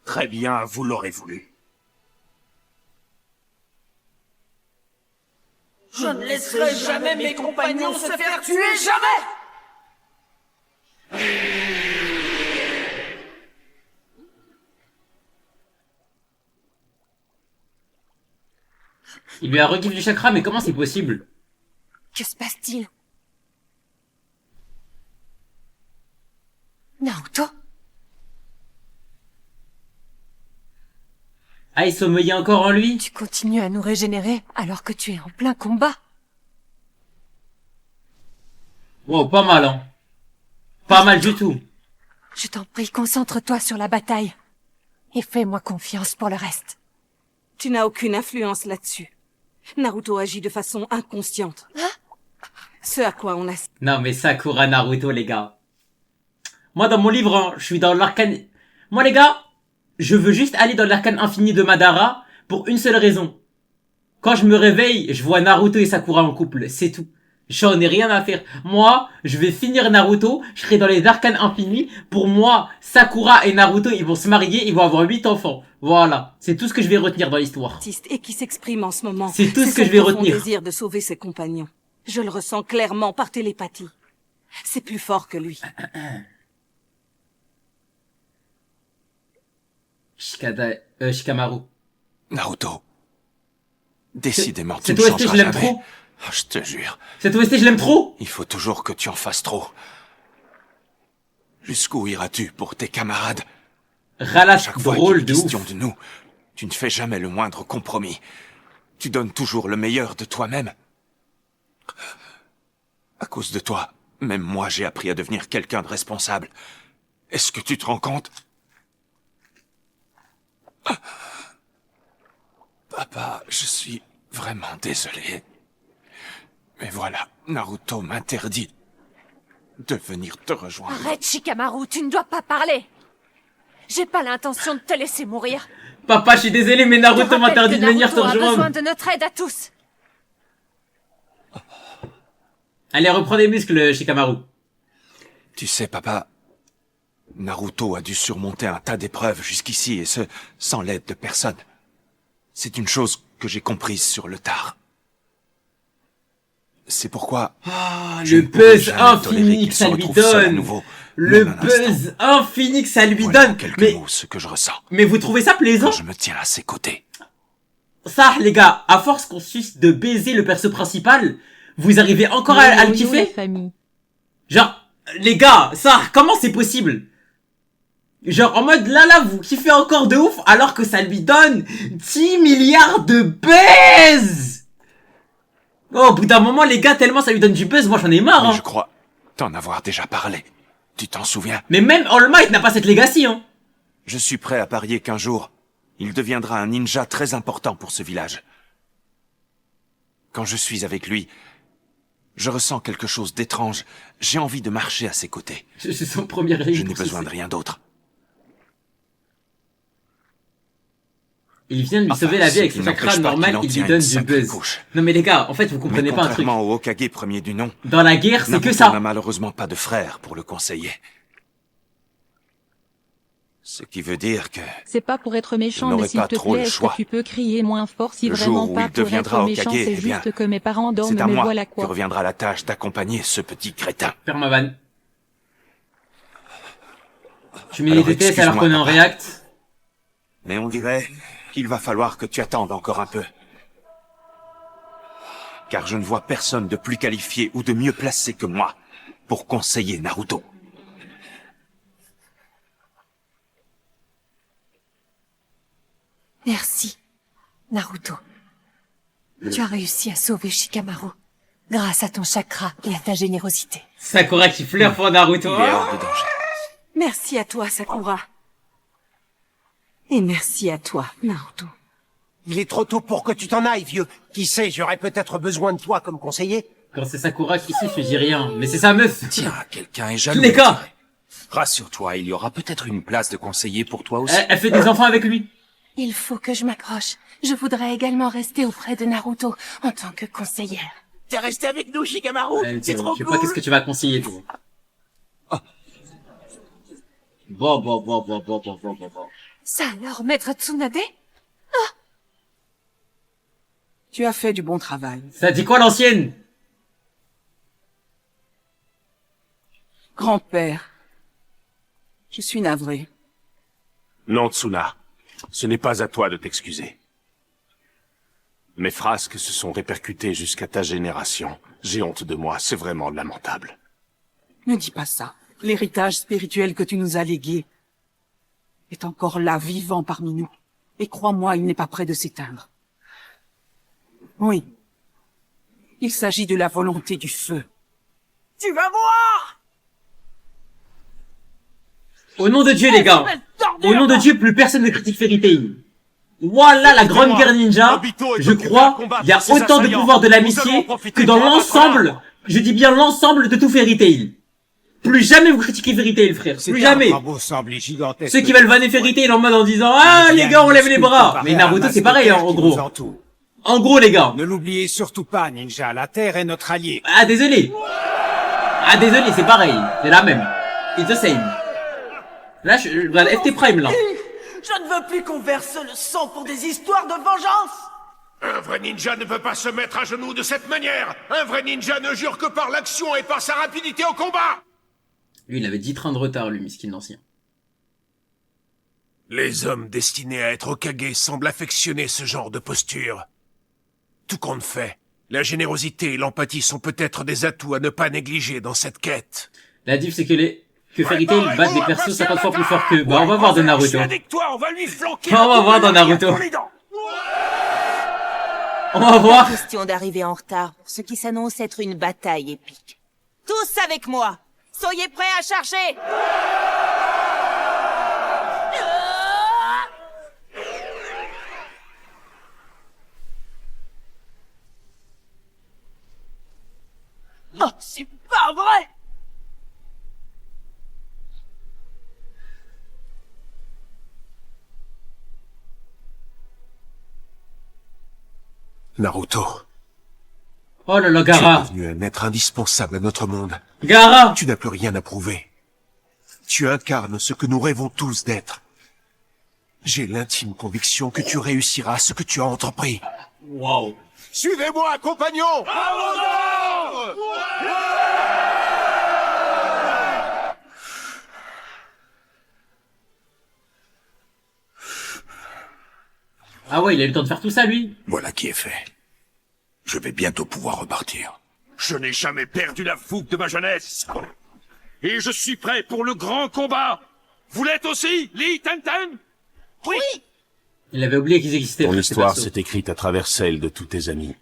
Très bien, vous l'aurez voulu. Je ne laisserai jamais mes compagnons se faire tuer, jamais! Il lui a regift du chakra, mais comment c'est possible? Que se passe-t-il? Naruto? Ah, il sommeillait encore en lui? Tu continues à nous régénérer alors que tu es en plein combat. Wow, pas mal, hein. Pas mal du tout. Je t'en prie, concentre-toi sur la bataille. Et fais-moi confiance pour le reste. Tu n'as aucune influence là-dessus. Naruto agit de façon inconsciente. Ce à quoi on a... Non, mais Sakura Naruto, les gars. Moi, dans mon livre, hein, je suis dans l'arcane... Moi, les gars, je veux juste aller dans l'arcane infini de Madara pour une seule raison. Quand je me réveille, je vois Naruto et Sakura en couple. C'est tout. J'en ai rien à faire. Moi, je vais finir Naruto, je serai dans les arcanes infinis. Pour moi, Sakura et Naruto, ils vont se marier, ils vont avoir 8 enfants. Voilà. C'est tout ce que je vais retenir dans l'histoire. Et qui s'exprime en ce moment. C'est tout ce que son je vais profond retenir. Désir de sauver ses compagnons. Je le ressens clairement par télépathie. C'est plus fort que lui. Shikamaru. Naruto. Décidément, tu Cette ne OST, changeras je l'aime jamais. trop. Oh, je te jure. Cette OST, je l'aime trop. Il faut toujours que tu en fasses trop. Jusqu'où iras-tu pour tes camarades? Ralasse Chaque fois drôle qu'il est de question ouf. de nous, tu ne fais jamais le moindre compromis. Tu donnes toujours le meilleur de toi-même. À cause de toi, même moi j'ai appris à devenir quelqu'un de responsable. Est-ce que tu te rends compte? Papa, je suis vraiment désolé. Mais voilà, Naruto m'interdit de venir te rejoindre. Arrête, Shikamaru, tu ne dois pas parler. J'ai pas l'intention de te laisser mourir. Papa, je suis désolé, mais Naruto m'interdit de venir te Naruto a besoin rejoindre. de notre aide à tous. Allez, reprends des muscles, Shikamaru. Tu sais, papa, Naruto a dû surmonter un tas d'épreuves jusqu'ici, et ce, sans l'aide de personne. C'est une chose que j'ai comprise sur le tard. C'est pourquoi... je Le ne pourrai buzz jamais tolérer infini qu'il que se ça lui retrouve seul à donne. nouveau, Le même un buzz infini que ça lui Voilà en donne. quelques Mais, mots ce que je ressens. mais vous trouvez ça plaisant? Quand je me tiens à ses côtés. Ça, les gars, à force qu'on suce de baiser le perso principal, vous arrivez encore à le kiffer? Genre, les gars, ça, comment c'est possible? Genre, en mode, là, vous kiffez encore de ouf, alors que ça lui donne 10 milliards de buzz! Oh, au bout d'un moment, les gars, tellement ça lui donne du buzz, moi j'en ai marre, Mais hein. je crois t'en avoir déjà parlé. Tu t'en souviens? Mais même All Might n'a pas cette legacy, hein. Je suis prêt à parier qu'un jour, il deviendra un ninja très important pour ce village. Quand je suis avec lui, je ressens quelque chose d'étrange. J'ai envie de marcher à ses côtés. C'est son premier Je réveil n'ai pour ce besoin de fait. rien d'autre. Il vient de lui Enfin, sauver la vie ce avec qui son chakra n'empêche pas normal, qu'il en il lui tient donne une du sacrée buzz. couche. Non mais les gars, en fait vous comprenez Mais pas un truc. contrairement au Hokage premier du nom, Dans la guerre, c'est que Naruto ça. n'a malheureusement pas de frère pour le conseiller. Ce qui veut dire que C'est pas pour être méchant, Je mais n'aurai s'il pas te trop plaît, le est-ce choix. que tu peux crier moins fort si le vraiment jour où pas il pour deviendra être méchant, Hokage, c'est eh bien, juste que mes parents dorment, c'est à mais moi voilà que quoi. reviendra la tâche d'accompagner ce petit crétin. Ferme ma vanne. Tu mets Alors, les DTS alors excuse-moi, qu'on est en papa. react. Mais on dirait qu'il va falloir que tu attendes encore un peu. Car je ne vois personne de plus qualifié ou de mieux placé que moi pour conseiller Naruto. Merci, Naruto. Tu as réussi à sauver Shikamaru. grâce à ton chakra et à ta générosité. Sakura qui pleure pour Naruto. Il est hors de danger. Merci à toi, Sakura. Et merci à toi, Naruto. Il est trop tôt pour que tu t'en ailles, vieux. Qui sait, j'aurais peut-être besoin de toi comme conseiller. Quand c'est Sakura qui siffle, je dis rien. Mais c'est sa meuf. Tiens, quelqu'un est Tous jaloux. les cas. Rassure-toi, il y aura peut-être une place de conseiller pour toi aussi. Elle fait des enfants avec lui. Il faut que je m'accroche. Je voudrais également rester auprès de Naruto en tant que conseillère. T'es resté avec nous, Shikamaru. C'est trop Je sais cool. pas qu'est-ce que tu vas conseiller, toi. Bon. Ça alors, maître Tsunade? Tu as fait du bon travail. Ça dit quoi, l'ancienne? Grand-père, je suis navré. Non, Tsuna. Ce n'est pas à toi de t'excuser. Mes frasques se sont répercutées jusqu'à ta génération. J'ai honte de moi, c'est vraiment lamentable. Ne dis pas ça. L'héritage spirituel que tu nous as légué est encore là, vivant parmi nous. Et crois-moi, il n'est pas près de s'éteindre. Oui. Il s'agit de la volonté du feu. Tu vas voir! Au nom de Dieu, les gars. Au nom de Dieu, plus personne ne critique Fairy Tail. Voilà la grande guerre ninja. Je crois, il y a autant de pouvoir de l'amitié que dans l'ensemble, je dis bien l'ensemble de tout Fairy Tail. Plus jamais vous critiquez Fairy Tail, frère. Plus jamais. Ceux qui veulent vanner Fairy Tail en mode en disant, ah, les gars, on lève les bras. Mais Naruto, c'est pareil, hein, en gros. En gros, les gars. Ne l'oubliez surtout pas, Ninja. La Terre est notre allié. Ah, désolé. Ah, désolé, c'est pareil. C'est la même. It's the same. Là, regarde, FT Prime, là. Je ne veux plus qu'on verse le sang pour des histoires de vengeance. Un vrai ninja ne peut pas se mettre à genoux de cette manière. Un vrai ninja ne jure que par l'action et par sa rapidité au combat. Lui, il avait 10 trains de retard, lui, miskin ancien. Les hommes destinés à être Hokage semblent affectionner ce genre de posture. Tout compte fait, la générosité et l'empathie sont peut-être des atouts à ne pas négliger dans cette quête. La diff, c'est que Fairy Tail battent des persos 50 fois plus forts que... Bah, on va voir de Naruto. On va lui flanquer. On va voir dans Naruto. On va voir. Question d'arriver en retard pour ce qui s'annonce être une bataille épique. Tous avec moi. Soyez prêts à charger. Oh, c'est pas vrai! Naruto. Oh là là, Tu es Gaara. devenu un être indispensable à notre monde. Gaara. Tu n'as plus rien à prouver. Tu incarnes ce que nous rêvons tous d'être. J'ai l'intime conviction que tu réussiras ce que tu as entrepris. Wow. Suivez-moi, compagnons! Ah ouais, il a eu le temps de faire tout ça, lui. Voilà qui est fait. Je vais bientôt pouvoir repartir. Je n'ai jamais perdu la fougue de ma jeunesse. Et je suis prêt pour le grand combat. Vous l'êtes aussi, Lee Tenten? Oui. Il avait oublié qu'ils existaient. Ton ces histoire persos. s'est écrite à travers celle de tous tes amis.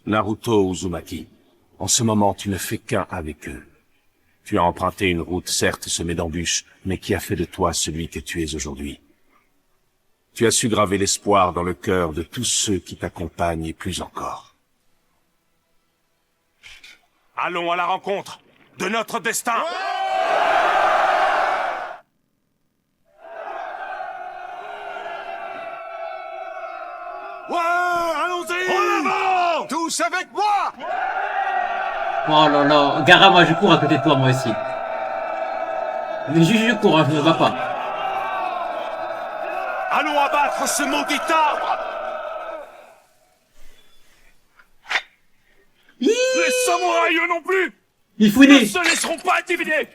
Naruto Uzumaki, en ce moment tu ne fais qu'un avec eux. Tu as emprunté une route certes semée d'embûches, mais qui a fait de toi celui que tu es aujourd'hui. Tu as su graver l'espoir dans le cœur de tous ceux qui t'accompagnent et plus encore. Allons à la rencontre de notre destin. Ouais, allons-y! En avant! Tous avec moi! Oh là là. Gaara, moi, je cours à côté de toi, moi aussi. Mais je cours, hein, je ne va pas. Allons abattre ce maudit arbre. Les samouraïs, eux non plus, Il faut ne se laisseront pas intimider.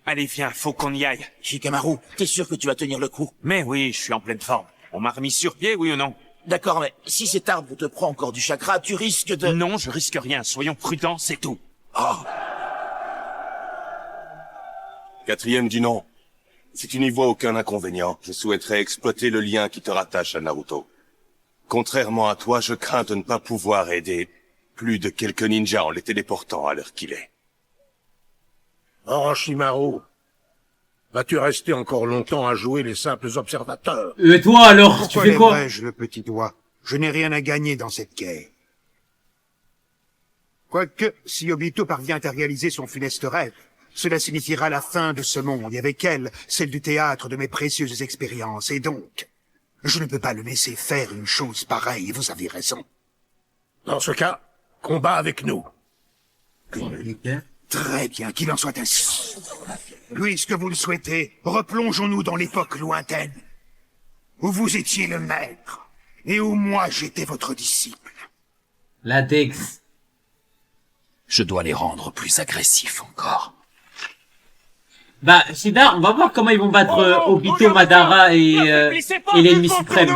Allez, viens, faut qu'on y aille. Shikamaru, t'es sûr que tu vas tenir le coup? Mais oui, je suis en pleine forme. On m'a remis sur pied, oui ou non? D'accord, mais si cet arbre te prend encore du chakra, tu risques de... Non, je risque rien. Soyons prudents, c'est tout. Oh. Quatrième dit non. Si tu n'y vois aucun inconvénient, je souhaiterais exploiter le lien qui te rattache à Naruto. Contrairement à toi, je crains de ne pas pouvoir aider plus de quelques ninjas en les téléportant à l'heure qu'il est. Orochimaru, vas-tu rester encore longtemps à jouer les simples observateurs? Et toi alors, tu fais quoi? Pourquoi le petit doigt? Je n'ai rien à gagner dans cette guerre. Quoique, si Obito parvient à réaliser son funeste rêve, cela signifiera la fin de ce monde, et avec elle, celle du théâtre de mes précieuses expériences, et donc, je ne peux pas le laisser faire une chose pareille, vous avez raison. Dans ce cas, combat avec nous. Très bien, qu'il en soit ainsi. Puisque vous le souhaitez, replongeons-nous dans l'époque lointaine, où vous étiez le maître, et où moi j'étais votre disciple. Latex. Je dois les rendre plus agressifs encore. Bah, Shida, on va voir comment ils vont battre Obito, Madara et l'ennemi suprême.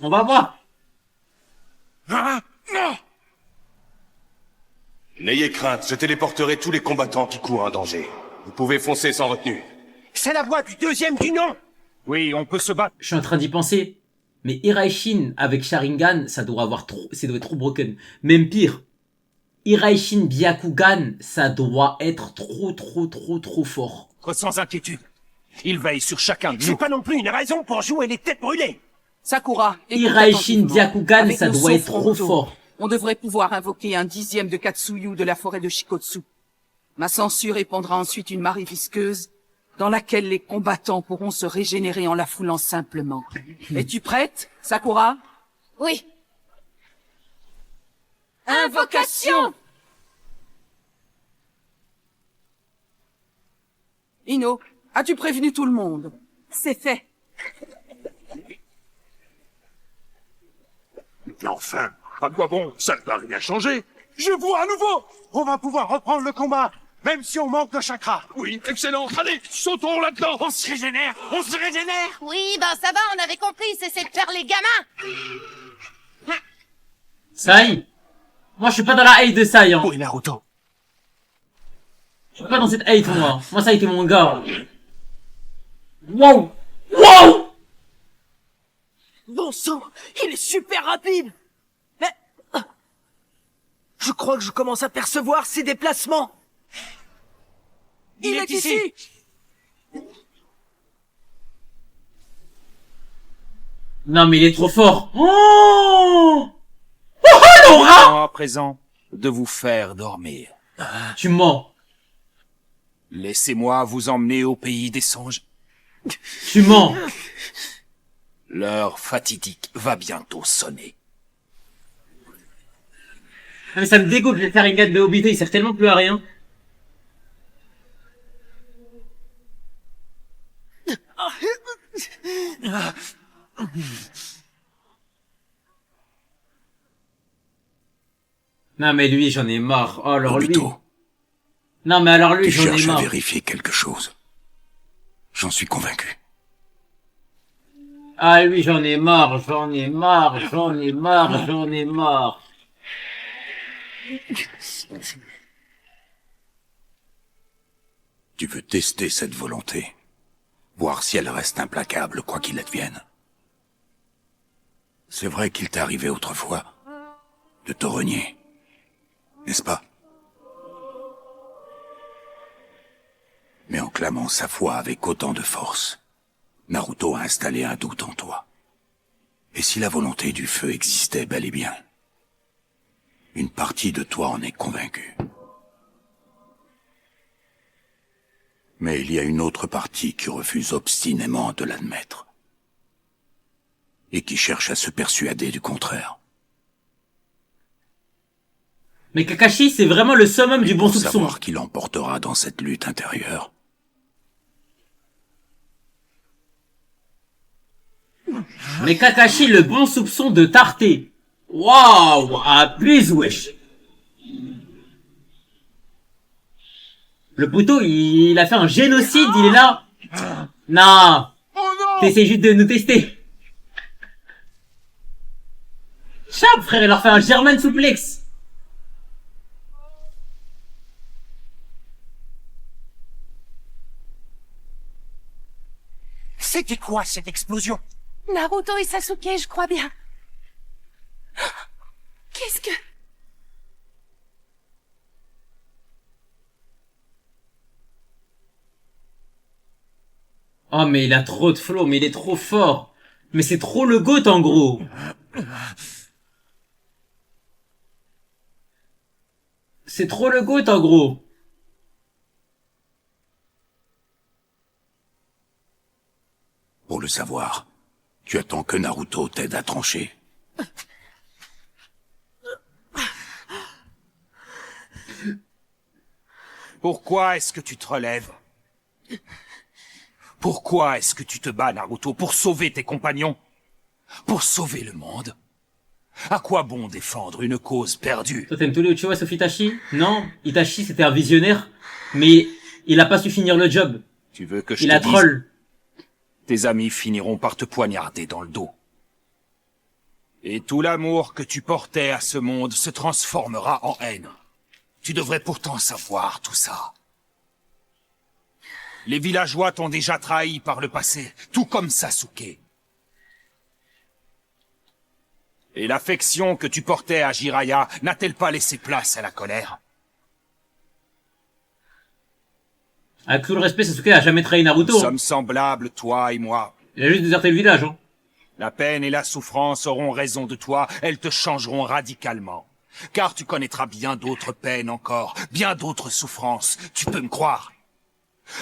On va voir. Ah, non! N'ayez crainte, je téléporterai tous les combattants qui courent un danger. Vous pouvez foncer sans retenue. C'est la voix du deuxième du nom. Oui, on peut se battre. Je suis en train d'y penser. Mais Iraishin avec Sharingan, ça doit être trop broken. Même pire. Iraishin Byakugan, ça doit être trop fort. Sans inquiétude. Il veille sur chacun de nous. C'est pas non plus une raison pour jouer les têtes brûlées. Sakura, écoute Iraishin attentivement. Byakugan, Avec ça nos doit être sauts trop frontaux, fort. On devrait pouvoir invoquer un 10e de Katsuyu de la forêt de Shikotsu. Ma censure répandra ensuite une marée visqueuse dans laquelle les combattants pourront se régénérer en la foulant simplement. Es-tu prête, Sakura? Oui. Invocation! Ino, as-tu prévenu tout le monde? C'est fait. Enfin, à quoi bon? Ça ne va rien changer. Je vois à nouveau. On va pouvoir reprendre le combat, même si on manque de chakra. Oui, excellent. Allez, sautons là-dedans. On se régénère. On se régénère. Oui, ben ça va, on avait compris, c'est de faire les gamins. Sai. Moi, je suis pas dans la hate de Sai, hein. Oui, Naruto. Je suis pas dans cette hate, moi. Moi, ça a été mon gars. Wow! Wow! Bon sang, il est super rapide. Mais... je crois que je commence à percevoir ses déplacements. Il est ici. Non, mais il est trop fort. Oh! Oh, Laura! À présent, de vous faire dormir. Tu mens. Laissez-moi vous emmener au pays des songes. Tu mens. L'heure fatidique va bientôt sonner. Ah, mais ça me dégoûte de faire une gâte de Obito, il sert tellement plus à rien. Non mais lui, j'en ai marre. Oh, alors lui... Non mais alors lui, Tu j'en ai cherches à marre. vérifier quelque chose. J'en suis convaincu. Ah lui, j'en ai marre, j'en ai marre, j'en ai marre, j'en ai marre. Tu veux tester cette volonté. Voir si elle reste implacable, quoi qu'il advienne. C'est vrai qu'il t'est arrivé autrefois de te renier, n'est-ce pas? Mais en clamant sa foi avec autant de force, Naruto a installé un doute en toi. Et si la volonté du feu existait bel et bien, une partie de toi en est convaincue. Mais il y a une autre partie qui refuse obstinément de l'admettre. Et qui cherche à se persuader du contraire. Mais Kakashi, c'est vraiment le summum du bon Pour soupçon. savoir qui l'emportera dans cette lutte intérieure. Mais Kakashi, le bon soupçon de Tarté. Waouh, ah plus wesh. Le poteau, il a fait un génocide, il est là. Non. T'essaies juste de nous tester. Chap, frère, il leur fait un German suplex. C'était quoi cette explosion? Naruto et Sasuke, je crois bien. Qu'est-ce que... Oh, mais il a trop de flow, mais il est trop fort. Mais c'est trop le GOAT, en gros. C'est trop le GOAT, en gros. Pour le savoir, tu attends que Naruto t'aide à trancher. Pourquoi est-ce que tu te relèves? Pourquoi est-ce que tu te bats, Naruto? Pour sauver tes compagnons? Pour sauver le monde? À quoi bon défendre une cause perdue? Toi, t'aimes tous les Uchiwa sauf Itachi? Non, Itachi, c'était un visionnaire, mais il a pas su finir le job. Tu veux que je Il te a dise? troll. Tes amis finiront par te poignarder dans le dos. Et tout l'amour que tu portais à ce monde se transformera en haine. Tu devrais pourtant savoir tout ça. Les villageois t'ont déjà trahi par le passé, tout comme Sasuke. Et l'affection que tu portais à Jiraiya n'a-t-elle pas laissé place à la colère? Avec tout le respect, Sasuke a jamais trahi Naruto. Nous sommes semblables, toi et moi. Il a juste déserté le village, hein. La peine et la souffrance auront raison de toi, elles te changeront radicalement. Car tu connaîtras bien d'autres peines encore, bien d'autres souffrances, tu peux me croire.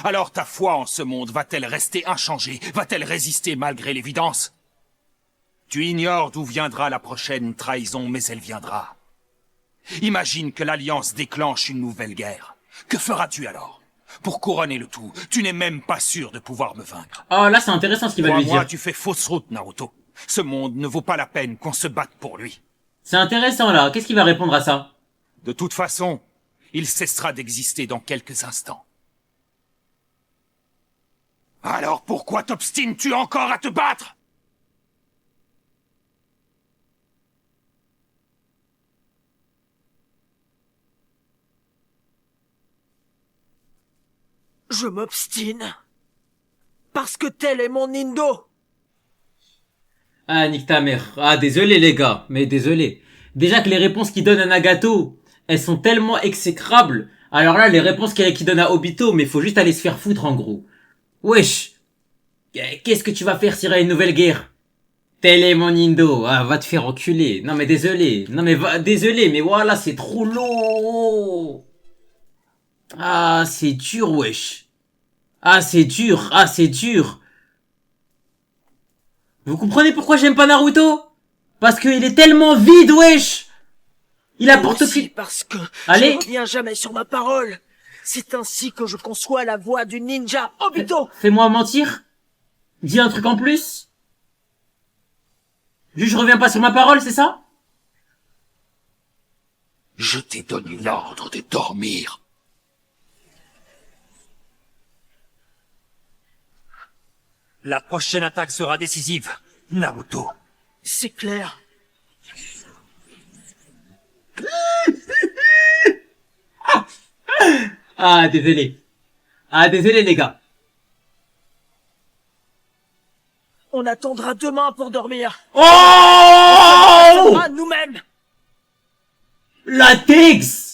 Alors ta foi en ce monde va-t-elle rester inchangée? Va-t-elle résister malgré l'évidence? Tu ignores d'où viendra la prochaine trahison, mais elle viendra. Imagine que l'Alliance déclenche une nouvelle guerre. Que feras-tu alors? Pour couronner le tout, tu n'es même pas sûr de pouvoir me vaincre. Oh, là, c'est intéressant ce qu'il va lui Crois-moi, dire. tu fais fausse route, Naruto. Ce monde ne vaut pas la peine qu'on se batte pour lui. C'est intéressant, là. Qu'est-ce qu'il va répondre à ça? De toute façon, il cessera d'exister dans quelques instants. Alors pourquoi t'obstines-tu encore à te battre? Je m'obstine. Parce que tel est mon Nindo. Ah, nique ta mère. Ah, désolé, les gars. Mais désolé. Déjà que les réponses qu'il donne à Nagato, elles sont tellement exécrables. Alors là, les réponses qu'il donne à Obito, mais faut juste aller se faire foutre, en gros. Wesh. Qu'est-ce que tu vas faire s'il y a une nouvelle guerre? Tel est mon Nindo. Ah, va te faire enculer. Non, mais désolé. Non, mais désolé, mais voilà, c'est trop lourd. Ah, c'est dur, wesh. Ah, c'est dur. Ah, c'est dur. Vous comprenez pourquoi j'aime pas Naruto? Parce qu'il est tellement vide, wesh. Il apporte aussi que... parce que Allez. je reviens jamais sur ma parole. C'est ainsi que je conçois la voix du ninja Obito. Fais-moi mentir. Dis un truc en plus. Juste je reviens pas sur ma parole, c'est ça? Je t'ai donné l'ordre de dormir. La prochaine attaque sera décisive, Naruto. C'est clair. Ah, désolé. Ah, désolé, les gars. On attendra demain pour dormir. Oh! Nous-mêmes. Latex!